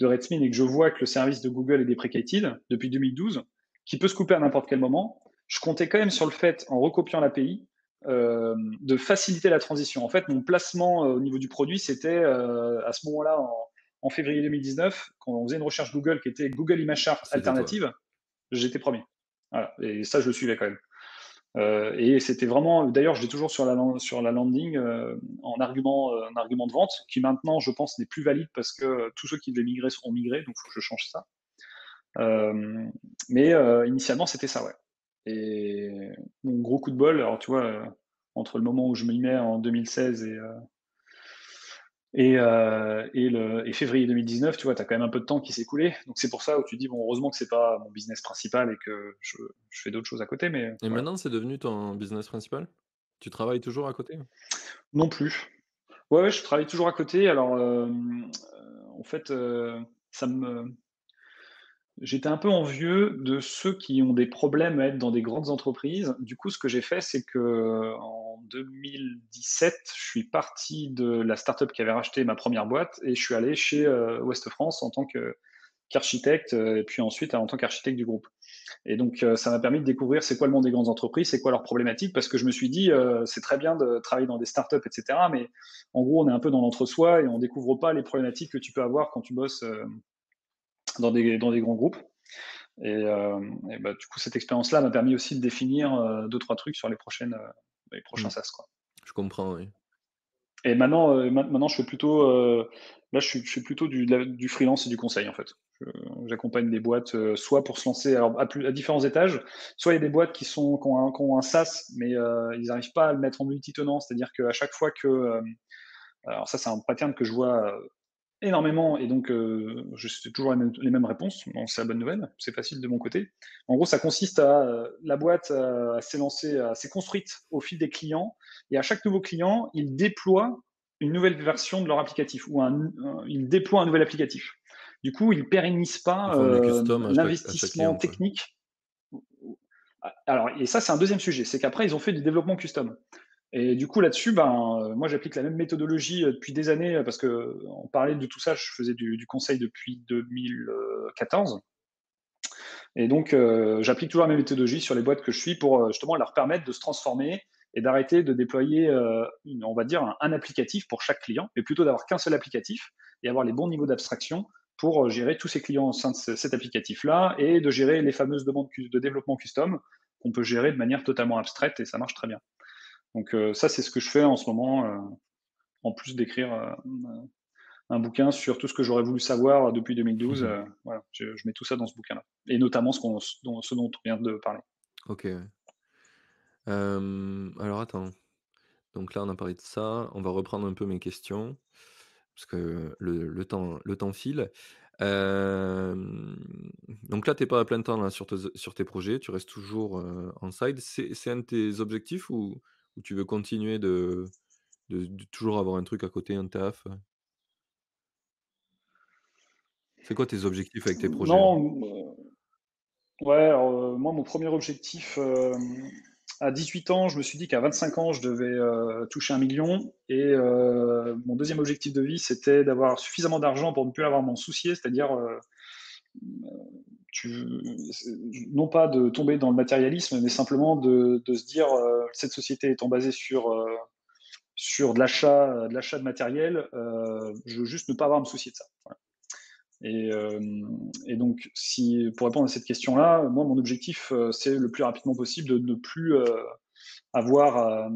Redmine et que je vois que le service de Google est deprecated depuis 2012, qui peut se couper à n'importe quel moment, je comptais quand même sur le fait, en recopiant l'API, de faciliter la transition. En fait, mon placement, au niveau du produit, c'était, à ce moment-là, en février 2019, quand on faisait une recherche Google qui était Google Image Chart C'était toi. alternative, j'étais premier. Voilà, et ça, je le suivais quand même. Et c'était vraiment, d'ailleurs, je l'ai toujours sur la landing en argument de vente, qui maintenant, je pense, n'est plus valide parce que tous ceux qui devaient migrer seront migrés, donc il faut que je change ça. Euh, mais initialement, c'était ça, ouais. Et mon gros coup de bol, alors tu vois, entre le moment où je m'y mets en 2016 et février 2019, tu vois, tu as quand même un peu de temps qui s'est écoulé. Donc c'est pour ça où tu te dis, bon, heureusement que c'est pas mon business principal et que je fais d'autres choses à côté, mais Et voilà. maintenant, c'est devenu ton business principal? Tu travailles toujours à côté? Non plus. Ouais, ouais, je travaille toujours à côté. Alors, en fait, ça me j'étais un peu envieux de ceux qui ont des problèmes à être dans des grandes entreprises. Du coup, ce que j'ai fait, c'est que en 2017, je suis parti de la startup qui avait racheté ma première boîte et je suis allé chez, Ouest France en tant qu'architecte, et puis ensuite en tant qu'architecte du groupe. Et donc, ça m'a permis de découvrir c'est quoi le monde des grandes entreprises, c'est quoi leurs problématiques, parce que je me suis dit, c'est très bien de travailler dans des startups, et cetera, mais en gros, on est un peu dans l'entre-soi et on découvre pas les problématiques que tu peux avoir quand tu bosses dans des grands groupes. Et bah, du coup, cette expérience-là m'a permis aussi de définir 2-3 trucs sur les prochains Mmh, SaaS, quoi. je comprends, oui. Et maintenant, maintenant, je fais plutôt, là, je fais plutôt du freelance et du conseil, en fait. Je J'accompagne des boîtes, soit pour se lancer alors à différents étages, soit il y a des boîtes qui ont un SaaS, mais ils n'arrivent pas à le mettre en multi-tenant. C'est-à-dire qu'à chaque fois que, alors ça, c'est un pattern que je vois, énormément et donc je c'est toujours les mêmes réponses. Bon, c'est la bonne nouvelle, c'est facile de mon côté. En gros, ça consiste à, la boîte, s'est construite au fil des clients et à chaque nouveau client, ils déploient une nouvelle version de leur applicatif ou ils déploient un nouvel applicatif. Du coup, ils pérennisent Ils pas, font du custom à chaque l'investissement client, quoi. technique. Alors et ça, c'est un deuxième sujet, c'est qu'après ils ont fait du développement custom. Et du coup, là-dessus, ben, moi, j'applique la même méthodologie depuis des années parce que on parlait de tout ça. Je faisais du conseil depuis 2014. Et donc, j'applique toujours la même méthodologie sur les boîtes que je suis pour justement leur permettre de se transformer et d'arrêter de déployer, on va dire, un applicatif pour chaque client, mais plutôt d'avoir qu'un seul applicatif et avoir les bons niveaux d'abstraction pour gérer tous ces clients au sein de cet applicatif-là et de gérer les fameuses demandes de développement custom qu'on peut gérer de manière totalement abstraite et ça marche très bien. Donc ça, c'est ce que je fais en ce moment, en plus d'écrire un bouquin sur tout ce que j'aurais voulu savoir depuis 2012. Voilà, je mets tout ça dans ce bouquin-là, et notamment ce dont on vient de parler. OK, ouais. Alors attends, donc là, on a parlé de ça. On va reprendre un peu mes questions parce que le temps file. Hem, donc là, tu es pas à plein temps là sur tes projets, tu restes toujours, en side. C'est un de tes objectifs ou tu veux continuer de toujours avoir un truc à côté, un taf? C'est quoi tes objectifs avec tes projets là? Non, ouais, alors, moi, mon premier objectif, à 18 ans, je me suis dit qu'à 25 ans, je devais, toucher 1 million, et mon deuxième objectif de vie, c'était d'avoir suffisamment d'argent pour ne plus avoir à m'en soucier, c'est-à-dire, tu non pas de tomber dans le matérialisme, mais simplement de se dire, cette société étant basée sur de l'achat de matériel, je veux juste ne pas avoir à me soucier de ça. Voilà. Et donc, si, pour répondre à cette question-là, moi, mon objectif, c'est le plus rapidement possible de ne plus avoir,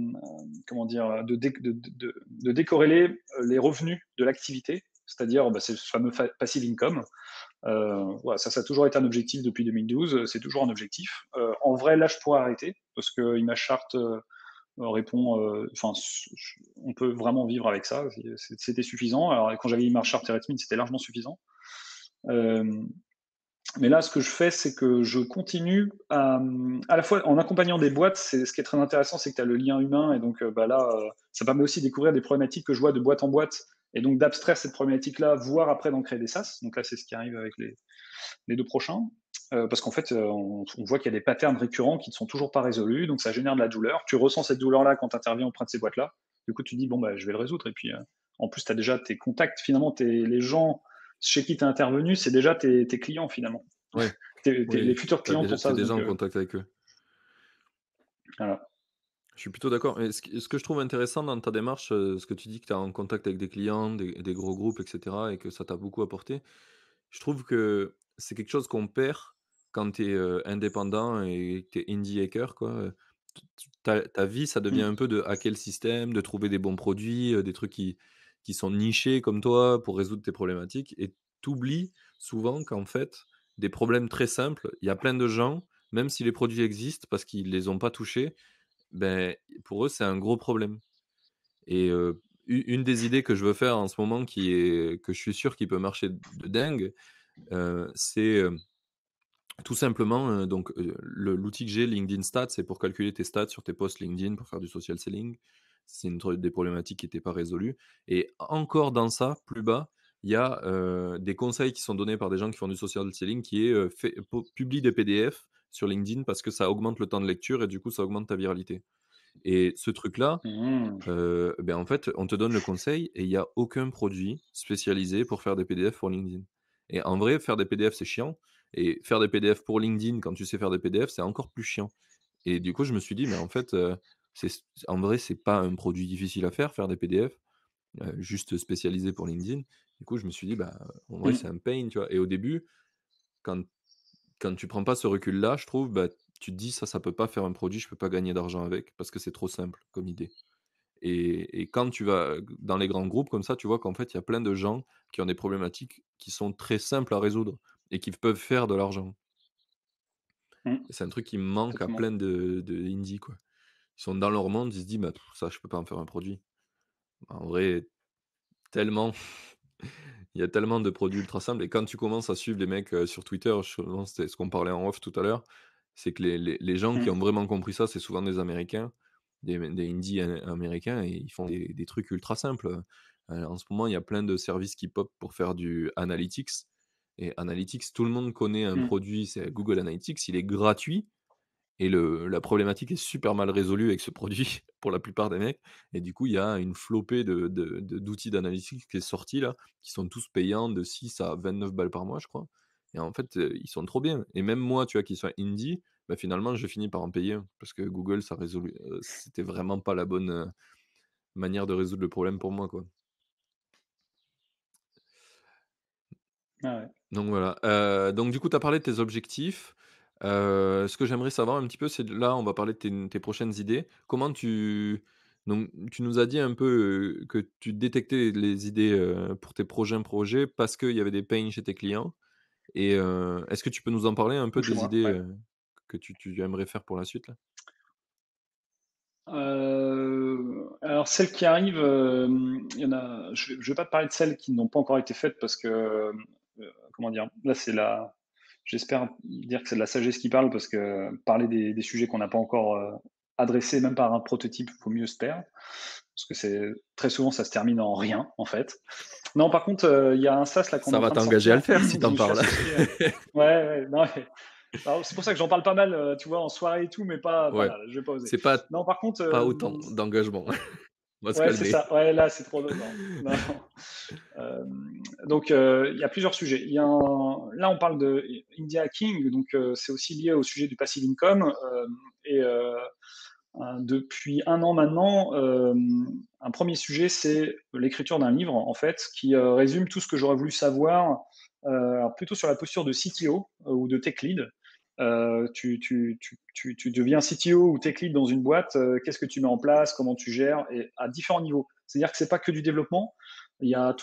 comment dire, de décorréler les revenus de l'activité, c'est-à-dire, bah, c'est ce fameux passive income. Voilà, ça a toujours été un objectif depuis 2012, c'est toujours un objectif. En vrai, là, je pourrais arrêter parce que ImageChart répond, enfin, on peut vraiment vivre avec ça. C'était suffisant. Alors, quand j'avais ImageChart et Redmine, c'était largement suffisant. Euh, mais là, ce que je fais, c'est que je continue à la fois en accompagnant des boîtes. Ce qui est très intéressant, c'est que tu as le lien humain, et donc bah là, ça permet aussi de découvrir des problématiques que je vois de boîte en boîte, et donc d'abstraire cette problématique-là, voire après d'en créer des SaaS. Donc là, c'est ce qui arrive avec les deux prochains. Parce qu'en fait, on voit qu'il y a des patterns récurrents qui ne sont toujours pas résolus, donc ça génère de la douleur. Tu ressens cette douleur-là quand tu interviens auprès de ces boîtes-là. Du coup, tu dis, bon, bah, je vais le résoudre. Et puis, en plus, tu as déjà tes contacts. Finalement, les gens chez qui tu es intervenu, c'est déjà tes clients, finalement. Ouais, Les oui, futurs clients de ton tu SaaS. déjà Donc, en contact avec eux. voilà. Je suis plutôt d'accord, et ce que je trouve intéressant dans ta démarche, ce que tu dis que tu es en contact avec des clients, des gros groupes et cetera et que ça t'a beaucoup apporté. Je trouve que c'est quelque chose qu'on perd quand tu es, indépendant et que tu es indie hacker quoi, ta vie, ça devient un Mm, peu de hacker le système, de trouver des bons produits, des trucs qui sont nichés comme toi pour résoudre tes problématiques, et tu oublies souvent qu'en fait, des problèmes très simples, il y a plein de gens, même si les produits existent parce qu'ils les ont pas touchés, ben pour eux, c'est un gros problème. Et une des idées que je veux faire en ce moment que je suis sûr qui peut marcher de dingue, c'est, tout simplement, donc l'outil que j'ai, LinkedIn Stats, c'est pour calculer tes stats sur tes posts LinkedIn pour faire du social selling. C'est des problématiques qui étaient pas résolues, et encore dans ça, plus bas, il y a, des conseils qui sont donnés par des gens qui font du social selling qui est, fais publie des PDF sur LinkedIn parce que ça augmente le temps de lecture et du coup ça augmente ta viralité. Et ce truc-là, mm, ben, en fait, on te donne le conseil et il y a aucun produit spécialisé pour faire des PDF pour LinkedIn. Et en vrai, faire des PDF, c'est chiant, et faire des PDF pour LinkedIn, quand tu sais faire des PDF, c'est encore plus chiant. Et du coup, je me suis dit: «Mais en fait, c'est en vrai, c'est pas un produit difficile à faire des PDF, juste spécialisé pour LinkedIn». Du coup, je me suis dit: «Bah, en vrai, c'est mm, un pain», tu vois? Et au début, quand tu prends pas ce recul-là, je trouve, bah, tu te dis: «Ça peut pas faire un produit, je peux pas gagner d'argent avec», parce que c'est trop simple comme idée. Et quand tu vas, dans les grands groupes comme ça, tu vois qu'en fait, il y a plein de gens qui ont des problématiques qui sont très simples à résoudre et qui peuvent faire de l'argent. mm, Et c'est un truc qui me manque à complètement. plein de indie, quoi. Ils sont dans leur monde, ils se disent: «Bah, ça, je peux pas en faire un produit». En vrai, tellement il y a tellement de produits ultra simples, et quand tu commences à suivre les mecs, sur Twitter, justement, c'était ce qu'on parlait en off tout à l'heure, c'est que les gens qui ont Mm, vraiment compris ça, c'est souvent des Américains, des indies américains, et ils font des trucs ultra simples. En ce moment, il y a plein de services qui pop pour faire du analytics, et analytics, tout le monde connaît un mm, produit, c'est Google Analytics, il est gratuit, et la problématique est super mal résolue avec ce produit pour la plupart des mecs, et du coup, il y a une flopée d'outils d'analytics qui est sortie là, qui sont tous payants de 6 à 29 balles par mois, je crois, et en fait, ils sont trop bien, et même moi, tu vois, qui suis indie, bah, finalement, j'ai fini par en payer un parce que Google, ça résolut c'était vraiment pas la bonne, manière de résoudre le problème pour moi, quoi. ah ouais. Donc voilà, donc du coup, tu as parlé de tes objectifs. Ce que j'aimerais savoir un petit peu, c'est là, on va parler de tes prochaines idées. Comment tu Donc tu nous as dit un peu, que tu détectais les idées, pour tes prochains projets parce qu'il y avait des pains chez tes clients et est-ce que tu peux nous en parler un peu Ou chez des moi, idées, ouais. que tu aimerais faire pour la suite là? Alors celles qui arrivent, il y en a je vais pas te parler de celles qui n'ont pas encore été faites parce que, comment dire? Là, c'est la j'espère dire que c'est de la sagesse qui parle parce que parler des sujets qu'on n'a pas encore, adressés, même par un prototype, faut mieux se taire. Parce que c'est très souvent, ça se termine en rien, en fait. Non, par contre, il y a un SaaS là qu'on est Ça en va train de t'engager à sortir, le faire si où je t'en me suis parles. associé, ouais, ouais, non, mais alors c'est pour ça que j'en parle pas mal, tu vois, en soirée et tout, mais pas Ouais, là, je vais pas oser. c'est Non, par contre, pas autant d'engagement. On va se ouais, c'est calmer. ça. Ouais, là, c'est trop non, non, non. Donc il y a plusieurs sujets. Il y a là, on parle de India Hacking, donc c'est aussi lié au sujet du passive income, et depuis 1 an maintenant, un premier sujet, c'est l'écriture d'un livre, en fait, qui résume tout ce que j'aurais voulu savoir, alors plutôt sur la posture de CTO ou de tech lead. Tu deviens CTO ou tech lead dans une boîte, qu'est-ce que tu mets en place, comment tu gères, et à différents niveaux. C'est-à-dire que c'est pas que du développement. Il y a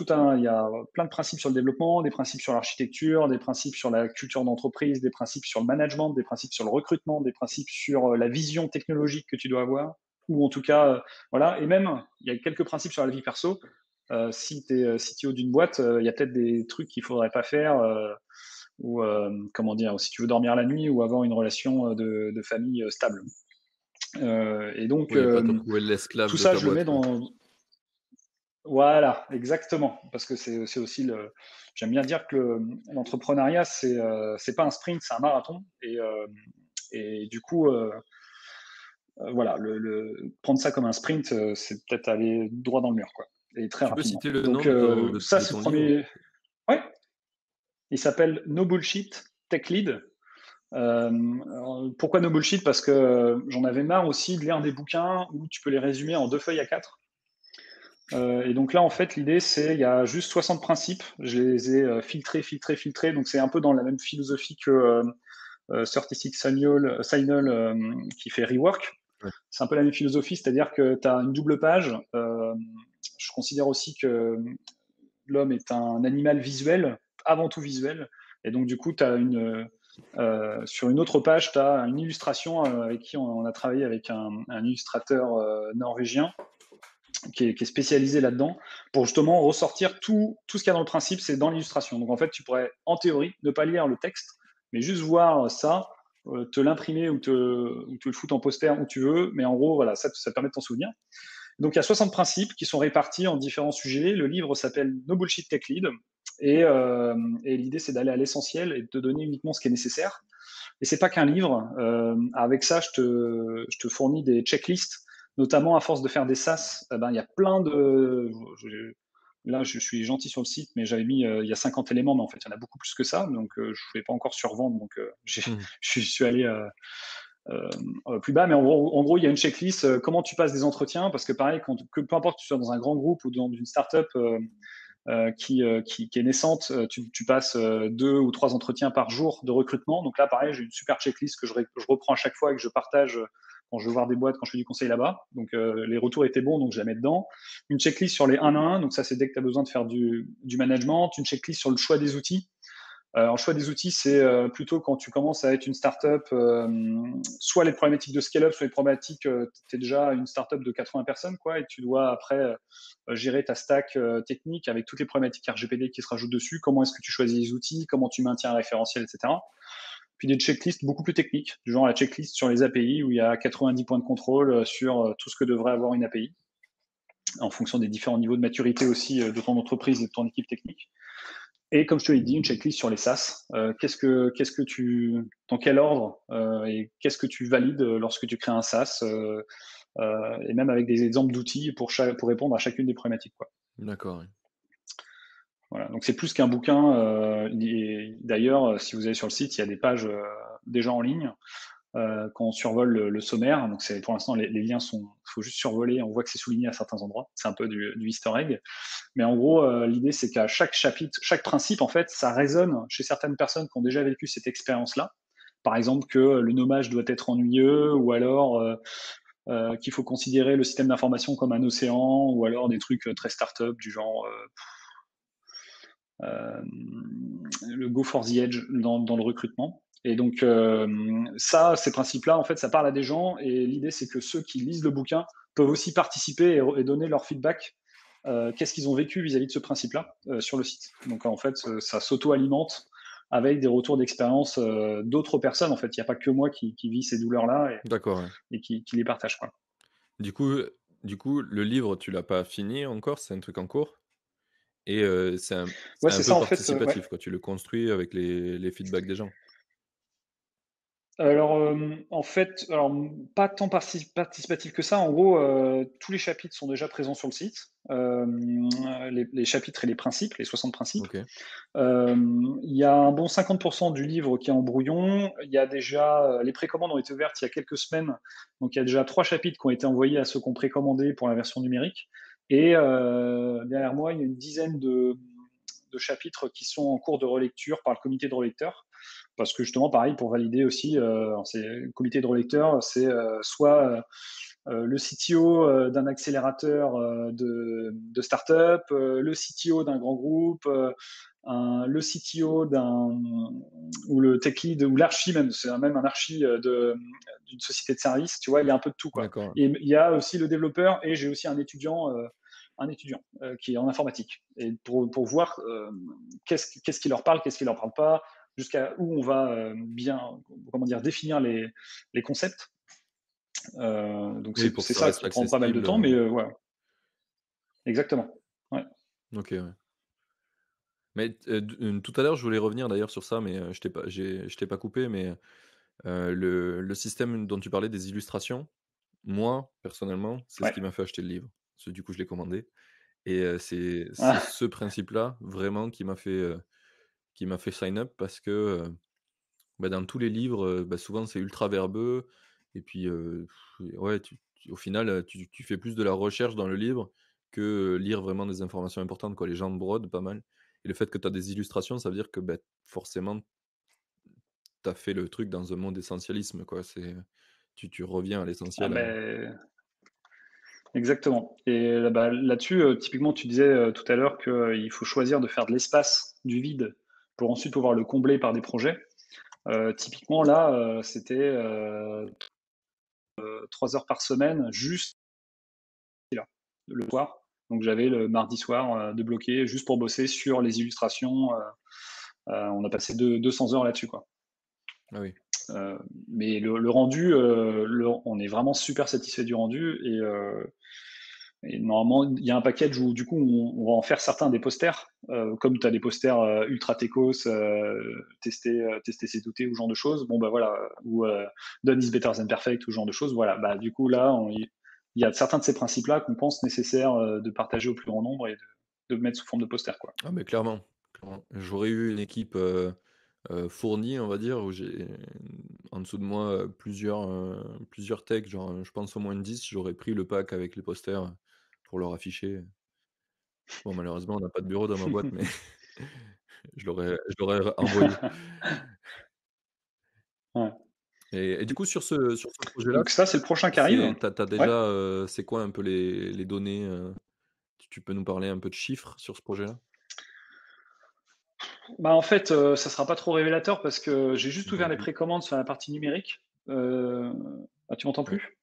plein de principes sur le développement, des principes sur l'architecture, des principes sur la culture d'entreprise, des principes sur le management, des principes sur le recrutement, des principes sur la vision technologique que tu dois avoir, ou en tout cas, voilà. Et même, il y a quelques principes sur la vie perso. Si tu es CTO d'une boîte, il y a peut-être des trucs qu'il faudrait pas faire, ou comment dire, si tu veux dormir la nuit ou avoir une relation de famille stable. Et donc, Oui, pas te retrouver l'esclave tout de ça, ta je le boîte, mets quoi. dans, voilà, exactement. Parce que c'est aussi le. J'aime bien dire que l'entrepreneuriat, c'est pas un sprint, c'est un marathon. Et du coup, voilà, prendre ça comme un sprint, c'est peut-être aller droit dans le mur, quoi, et très Tu peux rapidement. citer le nom Donc, de ton ça, c'est le livre? premier. Ouais, il s'appelle No Bullshit Tech Lead. Pourquoi No Bullshit? Parce que j'en avais marre aussi de lire des bouquins où tu peux les résumer en 2 feuilles à 4. Et donc là, en fait, l'idée, c'est il y a juste 60 principes. Je les ai filtrés, filtrés, filtrés. Donc c'est un peu dans la même philosophie que 36 Signal qui fait Rework. Ouais. C'est un peu la même philosophie, c'est-à-dire que tu as une double page. Je considère aussi que l'homme est un animal visuel, avant tout visuel. Et donc, du coup, sur une autre page, tu as une illustration avec qui on a travaillé avec un illustrateur norvégien qui est spécialisé là-dedans, pour justement ressortir tout ce qu'il y a dans le principe, c'est dans l'illustration. Donc en fait, tu pourrais, en théorie, ne pas lire le texte, mais juste voir ça, te l'imprimer ou te le foutre en poster où tu veux, mais en gros, voilà, ça te permet de t'en souvenir. Donc il y a 60 principes qui sont répartis en différents sujets. Le livre s'appelle No Bullshit Tech Lead, et l'idée, c'est d'aller à l'essentiel et de te donner uniquement ce qui est nécessaire. Et c'est pas qu'un livre. Avec ça, je te fournis des checklists, notamment à force de faire des SaaS. Eh ben, il y a plein de. Là, je suis gentil sur le site, mais j'avais mis il y a 50 éléments, mais en fait, il y en a beaucoup plus que ça. Donc, je ne voulais pas encore survendre. Donc, Mmh. je suis allé plus bas. Mais en gros, il y a une checklist. Comment tu passes des entretiens? Parce que, pareil, peu importe que tu sois dans un grand groupe ou dans une startup, qui est naissante, tu passes 2 ou 3 entretiens par jour de recrutement. Donc là, pareil, j'ai une super checklist que je reprends à chaque fois et que je partage quand je veux voir des boîtes, quand je fais du conseil là-bas. Donc les retours étaient bons, donc je la mets dedans. Une checklist sur les 1 à 1, donc ça c'est dès que tu as besoin de faire du management. Une checklist sur le choix des outils. Alors, le choix des outils, c'est plutôt quand tu commences à être une startup, soit les problématiques de scale-up, soit les problématiques, tu es déjà une startup de 80 personnes, quoi, et tu dois après gérer ta stack technique avec toutes les problématiques RGPD qui se rajoutent dessus. Comment est-ce que tu choisis les outils, comment tu maintiens un référentiel, etc. Puis des checklists beaucoup plus techniques, du genre la checklist sur les API où il y a 90 points de contrôle sur tout ce que devrait avoir une API, en fonction des différents niveaux de maturité aussi de ton entreprise et de ton équipe technique. Et comme je te l'ai dit, une checklist sur les SaaS. Dans quel ordre et qu'est-ce que tu valides lorsque tu crées un SaaS, et même avec des exemples d'outils pour répondre à chacune des problématiques, quoi. D'accord, oui. Voilà. Donc c'est plus qu'un bouquin. Et d'ailleurs, si vous allez sur le site, il y a des pages déjà en ligne quand on survole le sommaire. Donc c'est pour l'instant les liens sont, il faut juste survoler. On voit que c'est souligné à certains endroits. C'est un peu du Easter egg. Mais en gros, l'idée, c'est qu'à chaque chapitre, chaque principe, en fait, ça résonne chez certaines personnes qui ont déjà vécu cette expérience-là. Par exemple, que le nommage doit être ennuyeux, ou alors qu'il faut considérer le système d'information comme un océan, ou alors des trucs très start-up du genre le go for the edge dans le recrutement. Et donc ça, ces principes-là, en fait, ça parle à des gens, et l'idée, c'est que ceux qui lisent le bouquin peuvent aussi participer et donner leur feedback. Qu'est-ce qu'ils ont vécu vis-à-vis de ce principe-là sur le site. Donc en fait, ça s'auto-alimente avec des retours d'expérience d'autres personnes. En fait, il n'y a pas que moi qui vis ces douleurs-là D'accord, ouais. et qui les partage, quoi. Du coup du coup, le livre, tu l'as pas fini encore? C'est un truc en cours? Et Ouais, c'est un c'est peu ça en fait. Ouais. participatif, quoi. Tu le construis avec les feedbacks des gens? Alors, en fait, alors, pas tant participatif que ça. En gros, tous les chapitres sont déjà présents sur le site. Les chapitres et les principes, les 60 principes. OK, Il y a un bon 50 du livre qui est en brouillon. Il y a déjà, les précommandes ont été ouvertes il y a quelques semaines, donc il y a déjà 3 chapitres qui ont été envoyés à ceux qui ont précommandé pour la version numérique. Et derrière moi, il y a une dizaine de chapitres qui sont en cours de relecture par le comité de relecteurs. Parce que justement, pareil, pour valider aussi, c'est le comité de relecteurs, c'est soit le CTO d'un accélérateur de start-up, le CTO d'un grand groupe, le CTO ou le tech lead ou l'archi même, c'est même un archi d'une société de service, tu vois, il y a un peu de tout, quoi. d'accord. Et il y a aussi le développeur, et j'ai aussi un étudiant qui est en informatique, et pour voir qu'est-ce qui leur parle, qu'est-ce qui leur parle pas, jusqu'à où on va bien, comment dire, définir les concepts. Donc Oui, pour que c'est ça ça reste qui prend pas mal de accessible, temps, mais ouais, exactement. Ouais. OK, ouais. Mais tout à l'heure, je voulais revenir d'ailleurs sur ça, mais je t'ai pas coupé, mais le système dont tu parlais des illustrations, moi, personnellement, c'est ce Ouais. qui m'a fait acheter le livre. Parce que du coup, je l'ai commandé et c'est Ah, ce principe-là, vraiment, qui m'a fait sign up parce que, bah, dans tous les livres, bah, souvent, c'est ultra verbeux et puis, ouais, au final, tu fais plus de la recherche dans le livre que, lire vraiment des informations importantes, quoi. Les gens brodent pas mal et le fait que tu as des illustrations, ça veut dire que, bah, forcément, tu as fait le truc dans un monde essentialisme, quoi. Tu reviens à ah l'essentiel, ben, exactement. Et bah, là-dessus, typiquement, tu disais tout à l'heure qu'il faut choisir de faire de l'espace, du vide, pour ensuite pouvoir le combler par des projets. Typiquement, là, c'était 3 heures par semaine, juste là, le soir. Donc j'avais le mardi soir de bloquer juste pour bosser sur les illustrations. On a passé 200 heures là-dessus, quoi. Ah oui. Mais le rendu, on est vraiment super satisfait du rendu, et normalement, il y a un package où du coup, on va en faire certains des posters, comme tu as des posters ultra techos, tester c'est douter, ou ce genre de choses. Bon, bah voilà, ou done is better than perfect, ou ce genre de choses. Voilà, bah du coup, là, il y a certains de ces principes-là qu'on pense nécessaire de partager au plus grand nombre, et de mettre sous forme de poster, quoi. Ah mais clairement, clairement. J'aurais eu une équipe, fournie, on va dire, où j'ai en dessous de moi, plusieurs techs, genre, je pense au moins 10. J'aurais pris le pack avec les posters, pour leur afficher. Bon, malheureusement, on n'a pas de bureau dans ma boîte, mais je l'aurais envoyé Ouais. et du coup, sur ce projet-là, Donc ça, c'est le prochain qui arrive. tu as Ouais. déjà, c'est quoi un peu les données, tu peux nous parler un peu de chiffres sur ce projet-là? Bah, en fait, ça sera pas trop révélateur parce que j'ai juste ouvert Tant les pis. précommandes sur la partie numérique. Heu, ah, tu m'entends Ouais. plus?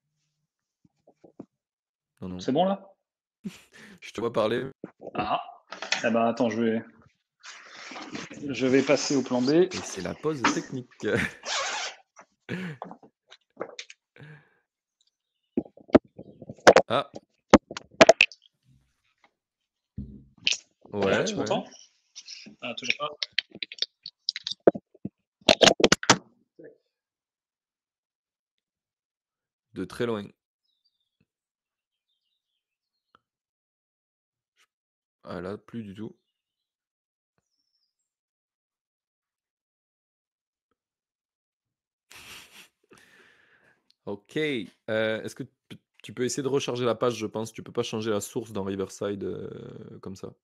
Non, non. C'est bon là? Je te vois parler Ah! Eh ben, attends, je vais passer au plan B. et c'est la pause technique. Ah! Là, Ouais, tu ouais, m'entends? Ah, toujours pas? de très loin. Ah là, plus du tout. OK, est-ce que tu peux essayer de recharger la page, je pense? Tu peux pas changer la source dans Riverside, comme ça.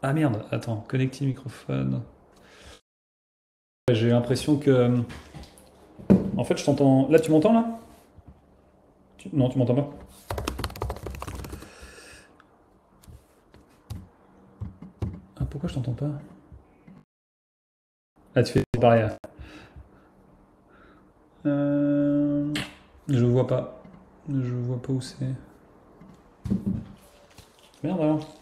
Ah merde, attends, connecter microphone. Ouais, j'ai l'impression que. En fait, je t'entends. Là, tu m'entends là? Non, tu m'entends pas. Ah, pourquoi je t'entends pas? Ah, tu fais pareil. Euh... Je vois pas. Je vois pas où c'est. Merde alors.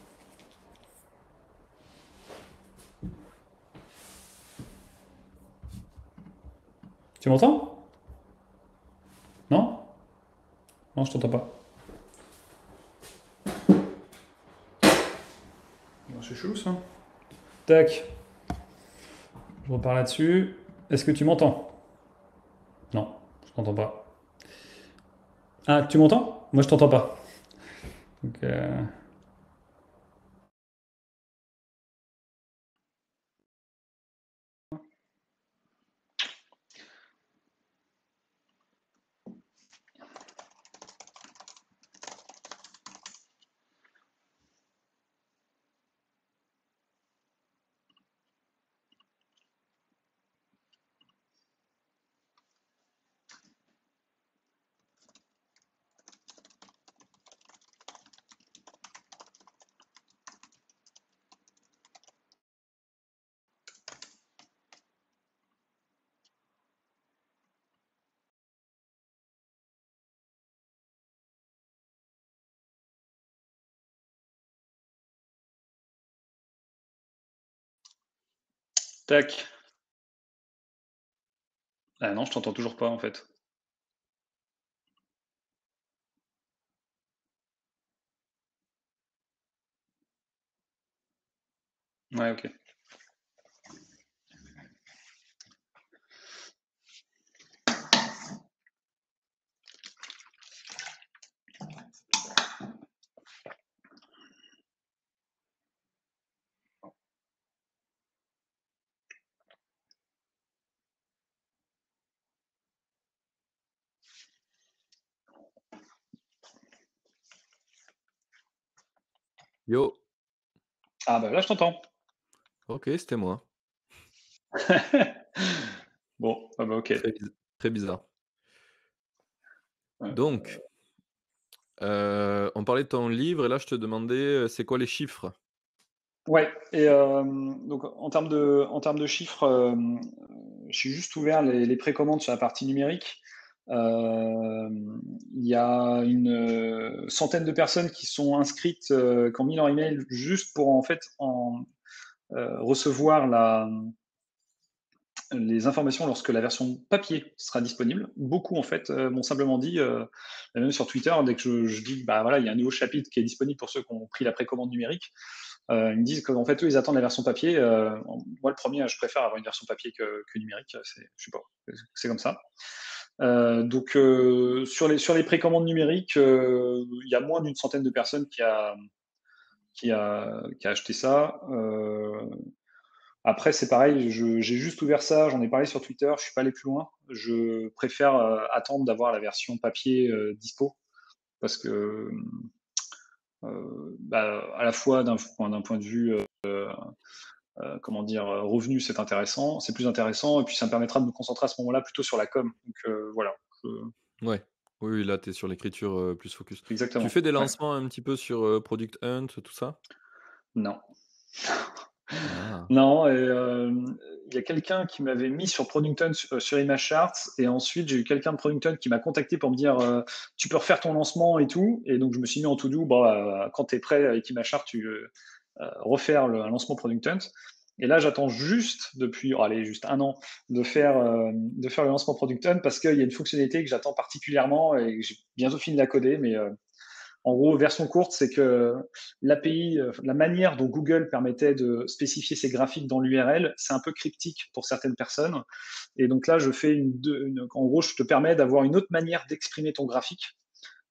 Tu m'entends? Non? Non, je t'entends pas. Bon, c'est chelou ça. Tac. Je repars là-dessus. Est-ce que tu m'entends? Non, je t'entends pas. Ah, tu m'entends? Moi, je t'entends pas. Donc, Tac. Ah non, je t'entends toujours pas en fait. Ouais, ok. Yo, Ah bah là, je t'entends. OK, c'était moi. Bon, ah bah ok. Très bizarre. Ouais. Donc, on parlait de ton livre et là je te demandais, c'est quoi les chiffres? Ouais, et donc en termes de chiffres, j'ai juste ouvert les précommandes sur la partie numérique. Il y a une, centaine de personnes qui sont inscrites, qui ont mis leur email juste pour en fait recevoir les informations lorsque la version papier sera disponible. Beaucoup en fait, m'ont simplement dit, même sur Twitter, dès que je dis: «Bah, voilà, il y a un nouveau chapitre qui est disponible pour ceux qui ont pris la précommande numérique», ils me disent qu'en fait, eux, ils attendent la version papier. Moi, le premier, je préfère avoir une version papier que numérique. Je sais pas, c'est comme ça. Donc, sur les précommandes numériques, il y a moins d'une centaine de personnes qui a acheté ça. Après, c'est pareil, j'ai juste ouvert ça, j'en ai parlé sur Twitter, je suis pas allé plus loin. Je préfère attendre d'avoir la version papier dispo parce que, bah, à la fois d'un point de vue comment dire, revenu, c'est intéressant, c'est plus intéressant, et puis ça me permettra de me concentrer à ce moment-là plutôt sur la com. Donc voilà, Ouais. Oui, oui, là tu es sur l'écriture, plus focus. Tu exactement, fais des ouais. lancements un petit peu sur, Product Hunt, tout ça? Non. Ah, Non, et il y a quelqu'un qui m'avait mis sur Producton sur Image Charts, et ensuite j'ai eu quelqu'un de Producton qui m'a contacté pour me dire, «Tu peux refaire ton lancement et tout», et donc je me suis mis en to do, bah, quand tu es prêt avec Image Charts, refaire un lancement Product Hunt. Et là, j'attends juste depuis, oh, allez, juste un an, de faire le lancement Product Hunt parce qu'il y a une fonctionnalité que j'attends particulièrement et que j'ai bientôt fini de la coder. Mais en gros, version courte, c'est que l'API, la manière dont Google permettait de spécifier ses graphiques dans l'URL, c'est un peu cryptique pour certaines personnes. Et donc là, je fais en gros, je te permets d'avoir une autre manière d'exprimer ton graphique,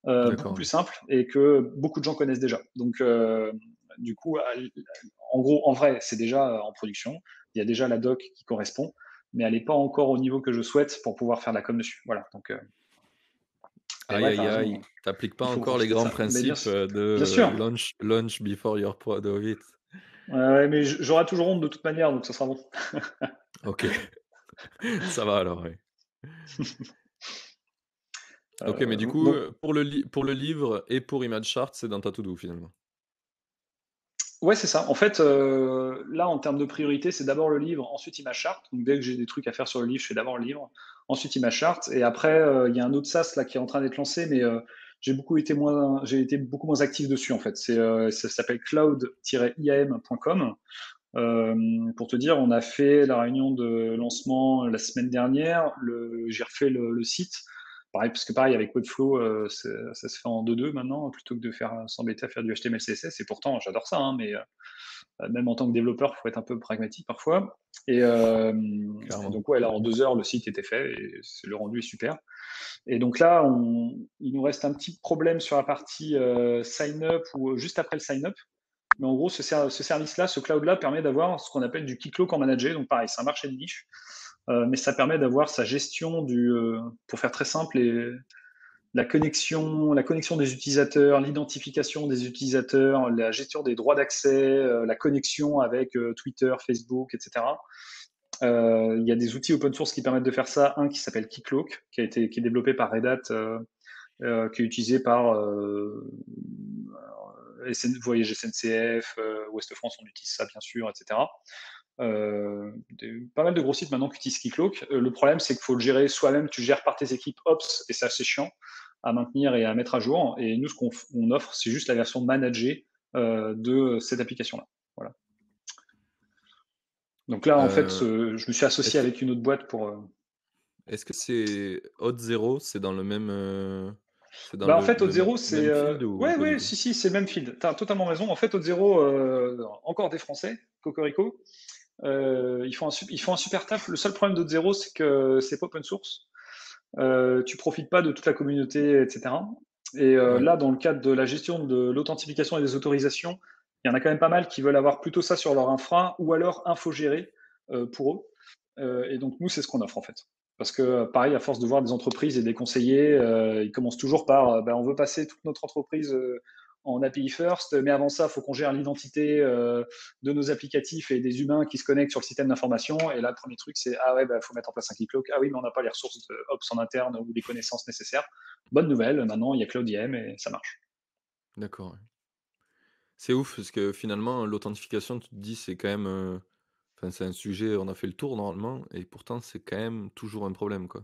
beaucoup d'accord, plus ouais. simple et que beaucoup de gens connaissent déjà. Donc, du coup, en gros, en vrai, c'est déjà en production. Il y a déjà la doc qui correspond, mais elle n'est pas encore au niveau que je souhaite pour pouvoir faire de la com dessus. Voilà. Donc, mais Aïe, ouais, tu as aïe, raison, aïe, tu pas il faut encore les profiter de grands ça. Mais principes, bien de sûr, launch before you're proud of it. Ouais, mais j'aurai toujours honte de toute manière, donc ça sera bon. OK, ça va alors, ouais. OK, mais du coup, Donc pour le livre et pour ImageChart, c'est dans ta to do finalement? ouais, c'est ça. En fait, là, en termes de priorité, c'est d'abord le livre, ensuite ImageChart. Donc dès que j'ai des trucs à faire sur le livre, je fais d'abord le livre, ensuite ImageChart et après, il y a un autre SaaS là qui est en train d'être lancé, mais j'ai été beaucoup moins actif dessus en fait. Ça s'appelle cloud-iam.com. Pour te dire, on a fait la réunion de lancement la semaine dernière. J'ai refait le site. Pareil, parce que pareil, avec Webflow, ça se fait en 2-2 maintenant, plutôt que de s'embêter à faire du HTML, CSS. Et pourtant, j'adore ça, hein, mais même en tant que développeur, il faut être un peu pragmatique parfois. Et, euh, et Clairement. donc, ouais, là, en 2 heures, le site était fait et le rendu est super. Et donc là, il nous reste un petit problème sur la partie sign-up ou juste après le sign-up. Mais en gros, ce service-là, ce cloud-là permet d'avoir ce qu'on appelle du Keycloak en manager. Donc pareil, c'est un marché de niche, mais ça permet d'avoir sa gestion pour faire très simple, la connexion des utilisateurs, l'identification des utilisateurs, la gestion des droits d'accès, la connexion avec Twitter, Facebook, etc. Il y a des outils open source qui permettent de faire ça. Un qui s'appelle Keycloak, qui est développé par Red Hat, qui est utilisé par Voyage SNCF, Ouest France, on utilise ça bien sûr, etc. Pas mal de gros sites maintenant qui utilisent Keycloak. Le problème, c'est qu'il faut le gérer soi-même. Tu gères par tes équipes Ops et c'est assez chiant à maintenir et à mettre à jour. Et nous, ce qu'on offre, c'est juste la version managée de cette application-là. Voilà. Donc là, en fait, Heu, je me suis associé est-ce que avec une autre boîte est-ce que c'est Auth0, c'est dans le même, c'est dans Bah, en fait, le Auth0, c'est même field ou ouais, pas du ouais, tout? si, si, c'est le même field. Tu as totalement raison. En fait, Auth0, encore des Français, Cocorico, ils font un super taf. Le seul problème d'Auth0, c'est que c'est pas open source. Tu profites pas de toute la communauté, etc. Et Ouais, là, dans le cadre de la gestion de l'authentification et des autorisations, il y en a quand même pas mal qui veulent avoir plutôt ça sur leur infra ou alors infogéré pour eux. Et donc, nous, c'est ce qu'on offre en fait. Parce que, pareil, à force de voir des entreprises et des conseillers, ils commencent toujours par ben, on veut passer toute notre entreprise en API first, mais avant ça, il faut qu'on gère l'identité de nos applicatifs et des humains qui se connectent sur le système d'information. Et là, le premier truc, c'est ah ouais, bah, faut mettre en place un Keycloak. Ah oui, mais on n'a pas les ressources de Ops en interne ou les connaissances nécessaires. Bonne nouvelle, maintenant il y a Cloud IAM et ça marche. d'accord, ouais. C'est ouf parce que finalement l'authentification, tu te dis c'est quand même, enfin c'est un sujet, on a fait le tour normalement et pourtant c'est quand même toujours un problème, quoi.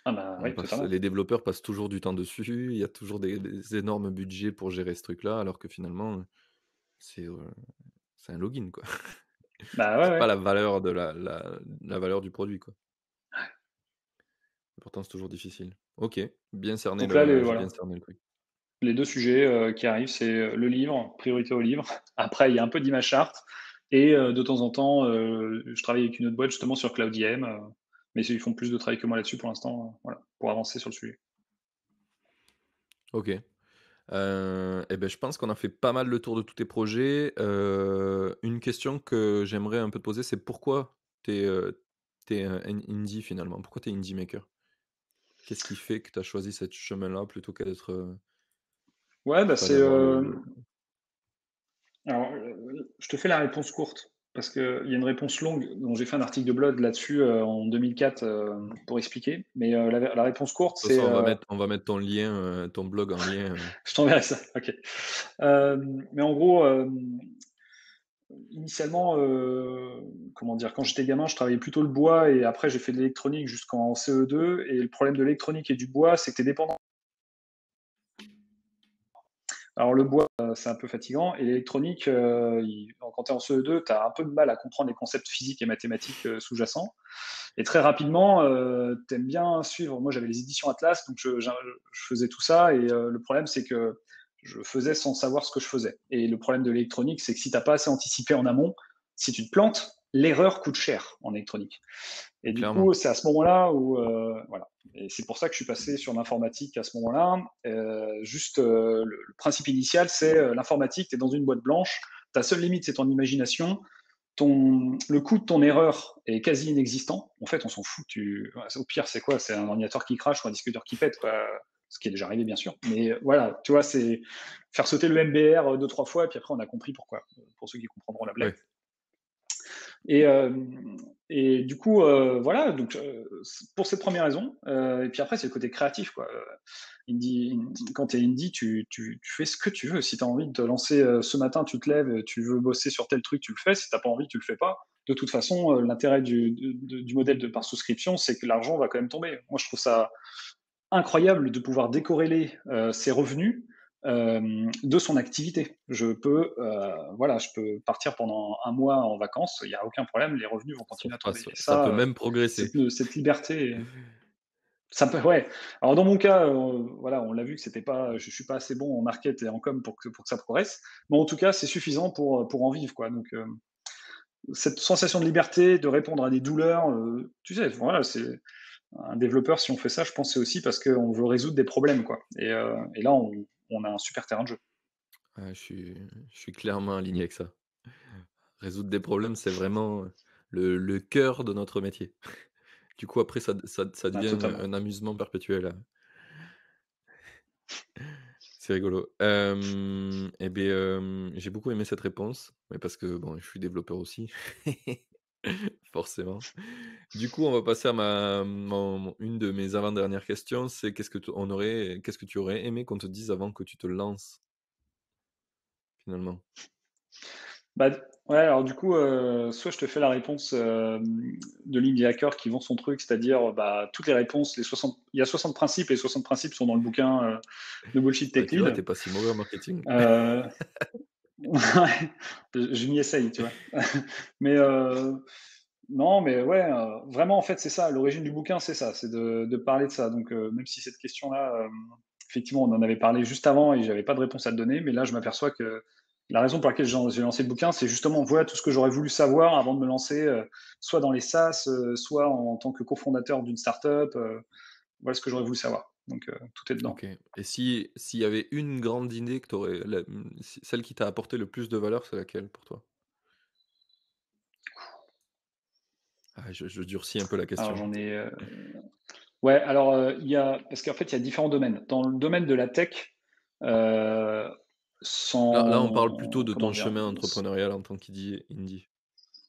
Ah bah oui, totalement. Les développeurs passent toujours du temps dessus, il y a toujours des énormes budgets pour gérer ce truc-là alors que finalement, c'est, heu, c'est un login, quoi. Bah ouais, C'est pas ouais. la valeur de la valeur du produit, quoi. Et pourtant c'est toujours difficile. OK, Donc là, j'ai bien voilà, cerné le truc. les deux sujets qui arrivent, c'est le livre, priorité au livre. Après, il y a un peu d'image chart. Et de temps en temps, je travaille avec une autre boîte justement sur Cloud IAM, mais ils font plus de travail que moi là-dessus pour l'instant, voilà, pour avancer sur le sujet. OK. Et beh, je pense qu'on a fait pas mal le tour de tous tes projets. Une question que j'aimerais un peu te poser, c'est pourquoi tu es, indie finalement? Pourquoi tu es indie maker? Qu'est-ce qui fait que tu as choisi cette chemin-là plutôt qu'être, Ouais, je bah sais pas, d'avoir le alors, je te fais la réponse courte, parce qu'il y a une réponse longue dont j'ai fait un article de blog là-dessus en 2004 pour expliquer. Mais la réponse courte, de toute c'est. façon, on va mettre ton lien, ton blog en lien, Je t'enverrai ça, ok. Euh, mais en gros, initialement, comment dire, quand j'étais gamin, je travaillais plutôt le bois et après j'ai fait de l'électronique jusqu'en CE2. Et le problème de l'électronique et du bois, c'est que tu es dépendant. Alors le bois, c'est un peu fatigant et l'électronique, quand tu es en CE2, tu as un peu de mal à comprendre les concepts physiques et mathématiques sous-jacents. Et très rapidement, tu aimes bien suivre. Moi, j'avais les éditions Atlas, donc je faisais tout ça. Et le problème, c'est que je faisais sans savoir ce que je faisais. Et le problème de l'électronique, c'est que si tu n'as pas assez anticipé en amont, si tu te plantes, l'erreur coûte cher en électronique. Et du clairement. coup, c'est à ce moment-là où, voilà. Et c'est pour ça que je suis passé sur l'informatique à ce moment-là. Le principe initial, c'est l'informatique, tu es dans une boîte blanche, ta seule limite, c'est ton imagination. Le coût de ton erreur est quasi inexistant. En fait, on s'en fout. Au pire, c'est quoi? C'est un ordinateur qui crache ou un disque dur qui pète, quoi. ce qui est déjà arrivé bien sûr. Mais voilà, tu vois, c'est faire sauter le MBR 2-3 fois, et puis après on a compris pourquoi, pour ceux qui comprendront la blague. Ouais. Et du coup, voilà, donc pour cette première raison, et puis après c'est le côté créatif, quoi. Quand tu es indie, tu fais ce que tu veux. Si tu as envie de te lancer, ce matin, tu te lèves, tu veux bosser sur tel truc, tu le fais. Si tu as pas envie, tu le fais pas. De toute façon, l'intérêt du modèle de par souscription, c'est que l'argent va quand même tomber. Moi, je trouve ça incroyable de pouvoir décorréler, ses revenus, de son activité. Voilà, je peux partir pendant un mois en vacances, il y a aucun problème, les revenus vont Ça continuer à tomber. passe, Et ouais. Ça ça, peut même progresser. cette liberté, ça peut, ouais. Alors dans mon cas, voilà, on l'a vu que c'était pas, je suis pas assez bon en market et en com pour que ça progresse, mais en tout cas, c'est suffisant pour en vivre, quoi. Donc, cette sensation de liberté, de répondre à des douleurs, tu sais, voilà, c'est un développeur, si on fait ça, je pense que c'est aussi parce qu'on veut résoudre des problèmes, quoi. Et là, on a un super terrain de jeu. Ouais, je suis clairement aligné avec ça. Résoudre des problèmes, c'est vraiment, le cœur de notre métier. Du coup, après ça Ah, devient totalement. un amusement perpétuel, c'est rigolo. Et beh, j'ai beaucoup aimé cette réponse, mais parce que bon, je suis développeur aussi, forcément. Du coup, on va passer à une de mes avant-dernières questions, c'est qu'est-ce que tu aurais aimé qu'on te dise avant que tu te lances, finalement? Bah, ouais, alors du coup, soit je te fais la réponse, de l'indie hacker qui vend son truc, c'est-à-dire, bah, toutes les réponses, il y a 60 principes et les 60 principes sont dans le bouquin, de Bullshit Bah, Tech tu vois, Lead. tu pas si mauvais en marketing. Heu, ouais, je m'y essaye, tu vois? Mais, non, mais ouais, vraiment, en fait, c'est ça, l'origine du bouquin, c'est ça, c'est de parler de ça. Donc, même si cette question-là, effectivement, on en avait parlé juste avant et j'avais pas de réponse à te donner, mais là, je m'aperçois que la raison pour laquelle j'ai lancé le bouquin, c'est justement, voilà, tout ce que j'aurais voulu savoir avant de me lancer, soit dans les SaaS, soit en tant que cofondateur d'une startup, voilà ce que j'aurais voulu savoir. Donc, tout est dedans. OK, et s'il y avait une grande idée que tu aurais celle qui t'a apporté le plus de valeur, c'est laquelle pour toi? Ah, je durcis un peu la Alors question. j'en ai, ouais, alors, parce qu'en fait, il y a différents domaines. Dans le domaine de la tech, heu, Là, on parle plutôt sans de comment ton dire? chemin entrepreneurial en tant qu'indie.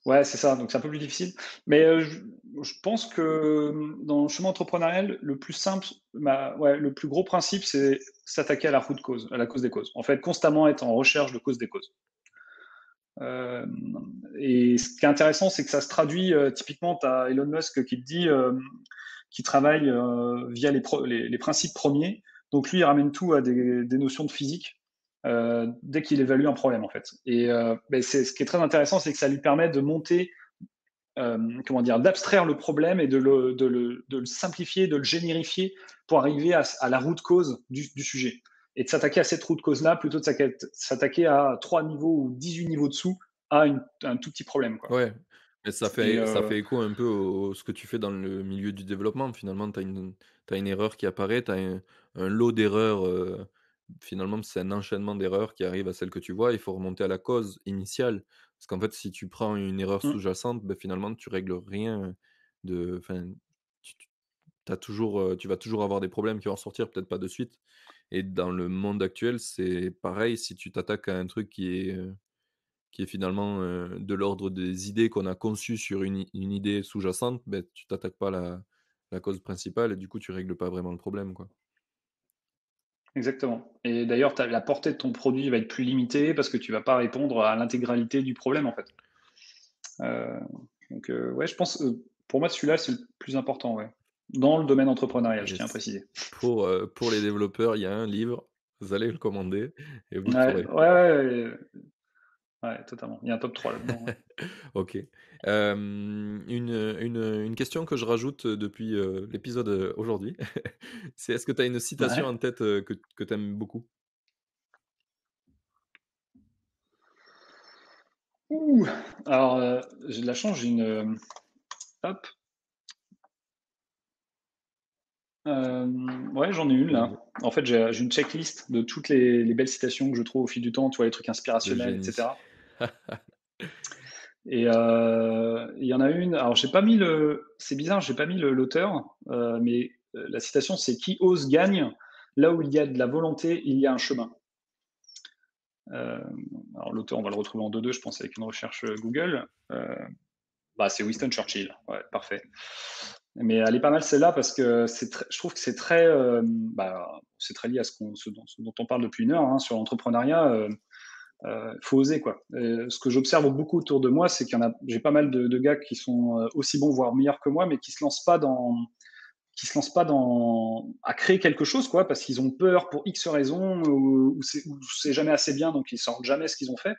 Ouais, c'est ça, donc c'est un peu plus difficile. Mais, je pense que, dans le chemin entrepreneurial, le plus simple, ouais, le plus gros principe, c'est s'attaquer à la root cause, à la cause des causes. En fait, constamment être en recherche de cause des causes. Et ce qui est intéressant, c'est que ça se traduit, typiquement, tu as Elon Musk qui te dit, qu'il travaille, via les principes premiers. Donc lui, il ramène tout à des notions de physique, dès qu'il évalue un problème, en fait. Et beh, ce qui est très intéressant, c'est que ça lui permet de monter, comment dire? D'abstraire le problème et de le simplifier, de le générifier pour arriver à la root cause du sujet. Et de s'attaquer à cette root cause-là, plutôt de s'attaquer à 3 niveaux ou 18 niveaux dessous à un tout petit problème, quoi. Ouais, mais Et ça fait écho un peu au ce que tu fais dans le milieu du développement. Finalement, tu as une erreur qui apparaît, tu as un lot d'erreurs, finalement, c'est un enchaînement d'erreurs qui arrive à celle que tu vois. Il faut remonter à la cause initiale. Parce qu'en fait, si tu prends une erreur mmh, sous-jacente, ben finalement, tu règles rien enfin, tu vas toujours avoir des problèmes qui vont sortir, peut-être pas de suite. Et dans le monde actuel, c'est pareil, si tu t'attaques à un truc qui est finalement, de l'ordre des idées qu'on a conçues sur une idée sous-jacente, beh, tu t'attaques pas à la cause principale et du coup, tu règles pas vraiment le problème, quoi. exactement. Et d'ailleurs, la portée de ton produit va être plus limitée parce que tu vas pas répondre à l'intégralité du problème, en fait. Heu, donc, ouais, je pense, pour moi, celui-là, c'est le plus important, ouais. Dans le domaine entrepreneurial, je tiens à Yes. préciser. Pour les développeurs, il y a un livre, vous allez le commander et vous le Ouais, saurez. ouais, ouais, ouais, totalement. Il y a un top 3 là-dedans, ouais. OK. Une question que je rajoute, depuis, l'épisode, aujourd'hui, c'est est-ce que tu as une citation Ouais. en tête, que tu aimes beaucoup? Ouh! Alors, j'ai de la chance, j'ai hop, ouais, j'en ai une Vas-y, là. En fait, j'ai une checklist de toutes les belles citations que je trouve au fil du temps, tu vois? Les trucs le inspirationnels et génie. cetera. Et il y en a une, alors j'ai pas mis c'est bizarre, j'ai pas mis l'auteur, mais la citation c'est: «Qui ose gagne, là où il y a de la volonté, il y a un chemin. Euh, alors l'auteur, on va le retrouver en 2-2, je pense, avec une recherche Google. Bah, c'est Winston Churchill, ouais, parfait. Mais elle est pas mal celle-là parce que je trouve que c'est très, c'est très lié à ce dont on parle depuis une heure hein, sur l'entrepreneuriat. Faut oser quoi. Ce que j'observe beaucoup autour de moi, c'est j'ai pas mal de gars qui sont aussi bons, voire meilleurs que moi, mais qui se lancent pas à créer quelque chose quoi, parce qu'ils ont peur pour X raisons ou c'est jamais assez bien, donc ils sortent jamais ce qu'ils ont fait.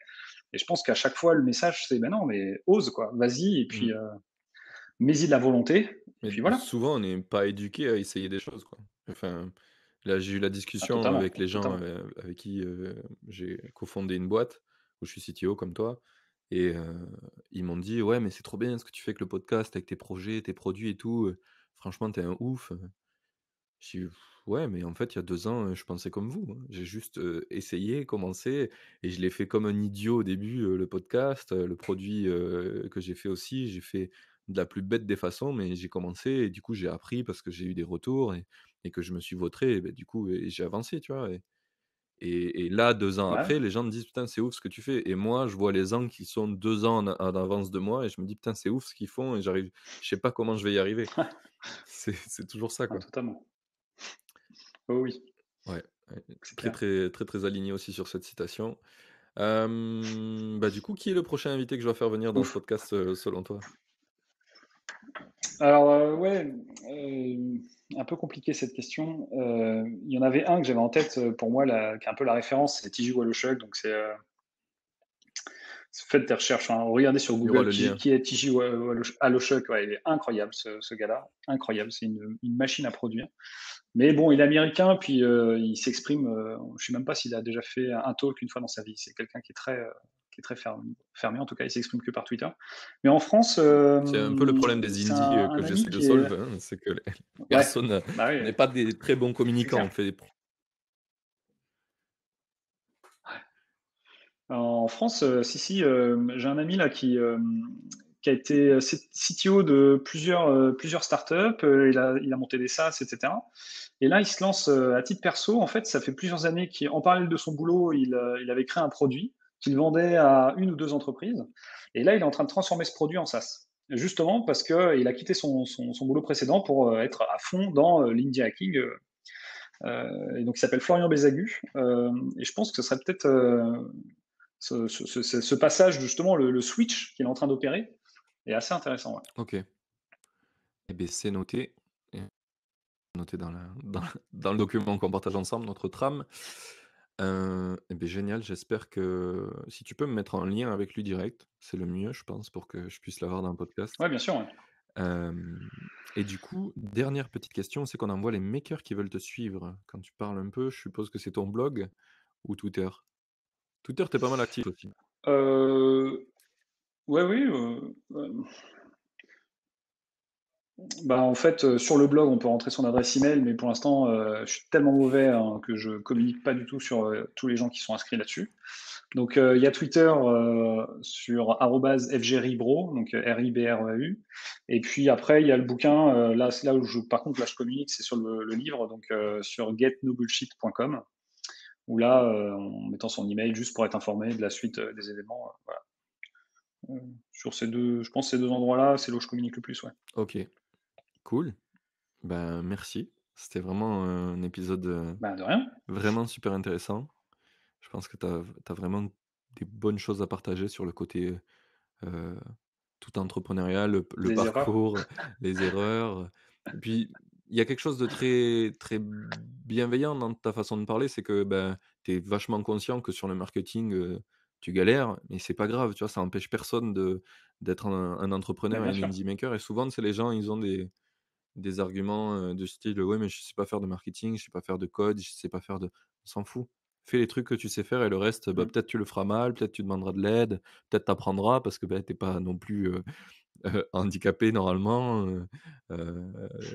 Et je pense qu'à chaque fois, le message, c'est ben non, mais ose quoi, vas-y, et Mmh. puis mets-y de la volonté, et Mais puis voilà. souvent, on n'est pas éduqué à essayer des choses, quoi. Enfin, là, j'ai eu la Ah, discussion totalement, avec les gens, totalement. avec qui, j'ai cofondé une boîte, où je suis CTO comme toi et ils m'ont dit: «Ouais, mais c'est trop bien ce que tu fais avec le podcast, avec tes projets, tes produits et tout, franchement, t'es un ouf». J'ai dit: «Ouais, mais en fait, il y a 2 ans, je pensais comme vous, hein. J'ai juste, essayé, commencé et je l'ai fait comme un idiot au début, le podcast, le produit, que j'ai fait aussi, j'ai fait de la plus bête des façons, mais j'ai commencé et du coup, j'ai appris parce que j'ai eu des retours et que je me suis vautré et beh, du coup et j'ai avancé», tu vois? Et là, 2 ans Ouais, après, les gens me disent: «Putain, c'est ouf ce que tu fais» et moi, je vois les gens qui sont 2 ans en avance de moi et je me dis: «Putain, c'est ouf ce qu'ils font et je sais pas comment je vais y arriver». C'est toujours ça, ouais, quoi. totalement. Oh oui, Ouais, ouais, c'est très, clair. très, très, très aligné aussi sur cette citation. Bah, du coup, qui est le prochain invité que je dois faire venir dans ce Ouf. podcast, selon toi? Alors, ouais, un peu compliqué cette question. Il y en avait un que j'avais en tête, pour moi, qui est un peu la référence, c'est TJ Walochuk. Donc faites des recherches, hein, regardez sur Il y aura Google le lien. qui est TJ Walochuk. Ouais, il est incroyable ce gars-là, incroyable, c'est une machine à produire. Mais bon, il est américain, puis il s'exprime, je sais même pas s'il a déjà fait un talk une fois dans sa vie. C'est quelqu'un qui est très fermé, en tout cas, il s'exprime que par Twitter. Mais en France, C'est un peu le problème des c'est indies, un que ami j'essaie de qui est solve, hein, c'est que les ouais, personnes, bah oui, on n'est pas des très bons c'est communicants. clair. On fait des pro En France, si, si, j'ai un ami là qui a été CTO de plusieurs startups, il a monté des SaaS et cetera. Et là, il se lance, à titre perso. En fait, ça fait plusieurs années qu'en parallèle de son boulot, il avait créé un produit qu'il vendait à une ou 2 entreprises, et là, il est en train de transformer ce produit en SaaS. Justement parce qu'il a quitté son boulot précédent pour, être à fond dans, l'indie hacking, et donc il s'appelle Florian Bézagu, et je pense que ce serait peut-être, ce passage, justement, le switch qu'il est en train d'opérer est assez intéressant, ouais. OK. Et beh, c'est noté et noté dans le document qu'on partage ensemble, notre trame. Et beh, génial, j'espère que si tu peux me mettre en lien avec lui direct, c'est le mieux, je pense, pour que je puisse l'avoir dans le podcast. Ouais, bien sûr, ouais. Hem et du coup, dernière petite question, c'est qu'on envoie les makers qui veulent te suivre. Quand tu parles un peu, je suppose que c'est ton blog ou Twitter? Twitter, tu es pas mal actif aussi. Heu, ouais, oui, bah, en fait, sur le blog, on peut rentrer son adresse email, mais pour l'instant, je suis tellement mauvais, hein, que je communique pas du tout sur, tous les gens qui sont inscrits là-dessus. Donc, il y a Twitter, sur @fgribro, donc, RIBREU. Et puis après, il y a le bouquin, là, c'est là où par contre, là, je communique, c'est sur le livre, donc, sur getnobullshit.com, où là, en mettant son email juste pour être informé de la suite, des événements, voilà. Sur ces 2, je pense ces 2 endroits-là, c'est là où je communique le plus, ouais. OK, cool. Ben, merci. C'était vraiment un épisode, Bah, de rien, vraiment super intéressant. Je pense que tu as vraiment des bonnes choses à partager sur le côté, heu, tout entrepreneurial, le des erreurs. parcours, les erreurs, et puis il y a quelque chose de très très bienveillant dans ta façon de parler, c'est que, ben, tu es vachement conscient que sur le marketing, tu galères, mais c'est pas grave, tu vois? Ça empêche personne d'être un Bah, entrepreneur et bien un sûr. indie maker et souvent, c'est les gens, ils ont des arguments, de style: «Ouais, mais je sais pas faire de marketing, je sais pas faire de code, je sais pas faire de». On s'en fout. Fais les trucs que tu sais faire et le reste, bah, Mmh. peut-être tu le feras mal, peut-être tu demanderas de l'aide, peut-être tu apprendras parce que, bah, tu es pas non plus, handicapé normalement,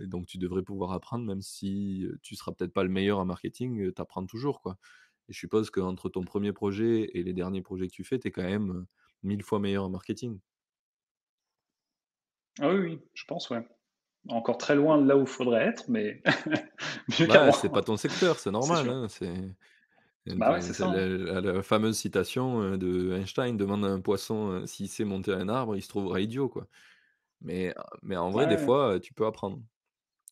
donc tu devrais pouvoir apprendre même si, tu seras peut-être pas le meilleur en marketing, tu apprends toujours, quoi, et je suppose qu'entre ton premier projet et les derniers projets que tu fais, tu es quand même, 1000 fois meilleur en marketing. Ah oui, oui, je pense, ouais. encore très loin de là où il faudrait être, mais mieux Bah, c'est pas qu'avant, ton secteur, c'est c'est normal, sûr. hein, Bah ouais, c'est c'est ça, hein. la fameuse citation, de Einstein: «Demande à un poisson, s'il sait monter un arbre, il se trouvera idiot», quoi. Mais en vrai, Ouais, des ouais, fois, tu peux apprendre.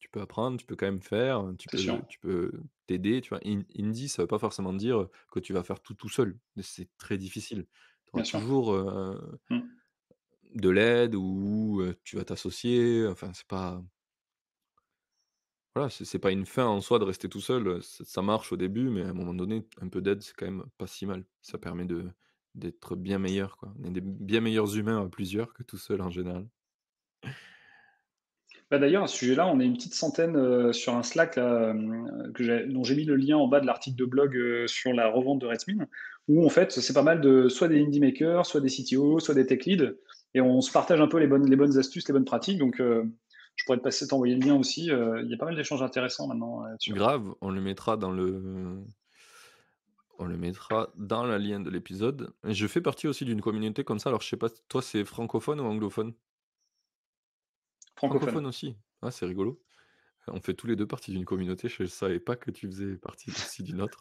Tu peux apprendre, tu peux quand même faire, c'est sûr, tu peux t'aider, tu vois? Indie, ça veut pas forcément dire que tu vas faire tout seul. Mais c'est très difficile. Tu auras bien sûr. toujours, Mmh. de l'aide ou, tu vas t'associer, enfin, c'est pas voilà, c'est pas une fin en soi de rester tout seul, ça marche au début, mais à un moment donné, un peu d'aide, c'est quand même pas si mal. Ça permet d'être bien meilleur, quoi. On est des bien meilleurs humains à plusieurs que tout seul en général. Bah, d'ailleurs, à ce sujet-là, on est une petite centaine, sur un Slack là, dont j'ai mis le lien en bas de l'article de blog, sur la revente de Redmin, où en fait, c'est pas mal de soit des indie makers, soit des CTO, soit des tech leads et on se partage un peu les bonnes astuces, les bonnes pratiques donc je pourrais t'envoyer le lien aussi, il y a pas mal d'échanges intéressants maintenant, là-dessus, ouais. Grave, on le mettra dans la lien de l'épisode. Et je fais partie aussi d'une communauté comme ça, alors je sais pas, toi c'est francophone ou anglophone? Francophone. Francophone aussi? Ah, c'est rigolo. On fait tous les 2 partie d'une communauté, je savais pas que tu faisais partie aussi d'une autre.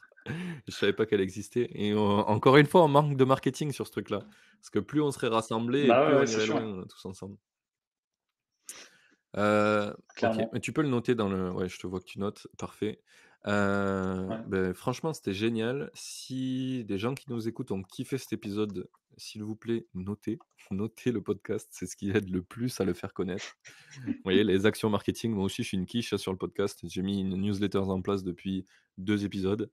Je savais pas qu'elle existait et encore une fois, on manque de marketing sur ce truc-là. Parce que plus on serait rassemblés et Bah, ouais, plus on ouais, c'est irait sûr, loin, ouais, tous ensemble. OK, clairement. mais tu peux le noter dans le ouais, je te vois que tu notes, parfait. Ouais. Franchement, c'était génial. Si des gens qui nous écoutent ont kiffé cet épisode, s'il vous plaît, notez, notez le podcast, c'est ce qui aide le plus à le faire connaître. Vous voyez, les actions marketing, moi aussi je suis une quiche sur le podcast. J'ai mis une newsletter en place depuis 2 épisodes.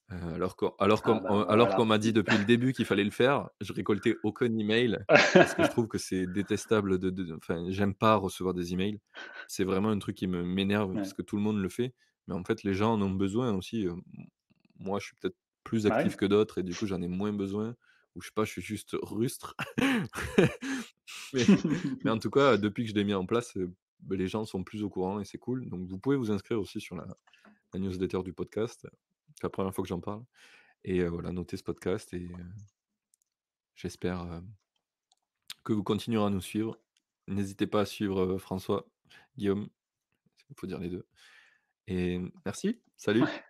Ah bah, Alors qu'on voilà. m'a dit depuis le début qu'il fallait le faire, je récoltais aucun email parce que je trouve que c'est détestable enfin, j'aime pas recevoir des emails. C'est vraiment un truc qui m'énerve Ouais. parce que tout le monde le fait, mais en fait, les gens en ont besoin aussi, moi, je suis peut-être plus Bah, oui. actif que d'autres et du coup, j'en ai moins besoin ou je sais pas, je suis juste rustre. Mais en tout cas, depuis que je l'ai mis en place, les gens sont plus au courant et c'est cool. Donc vous pouvez vous inscrire aussi sur la newsletter du podcast. C'est la première fois que j'en parle et voilà, noter ce podcast et j'espère, que vous continuerez à nous suivre. N'hésitez pas à suivre, François, Guillaume, il faut dire les 2 et merci, salut. Ouais.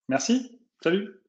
Merci. Salut.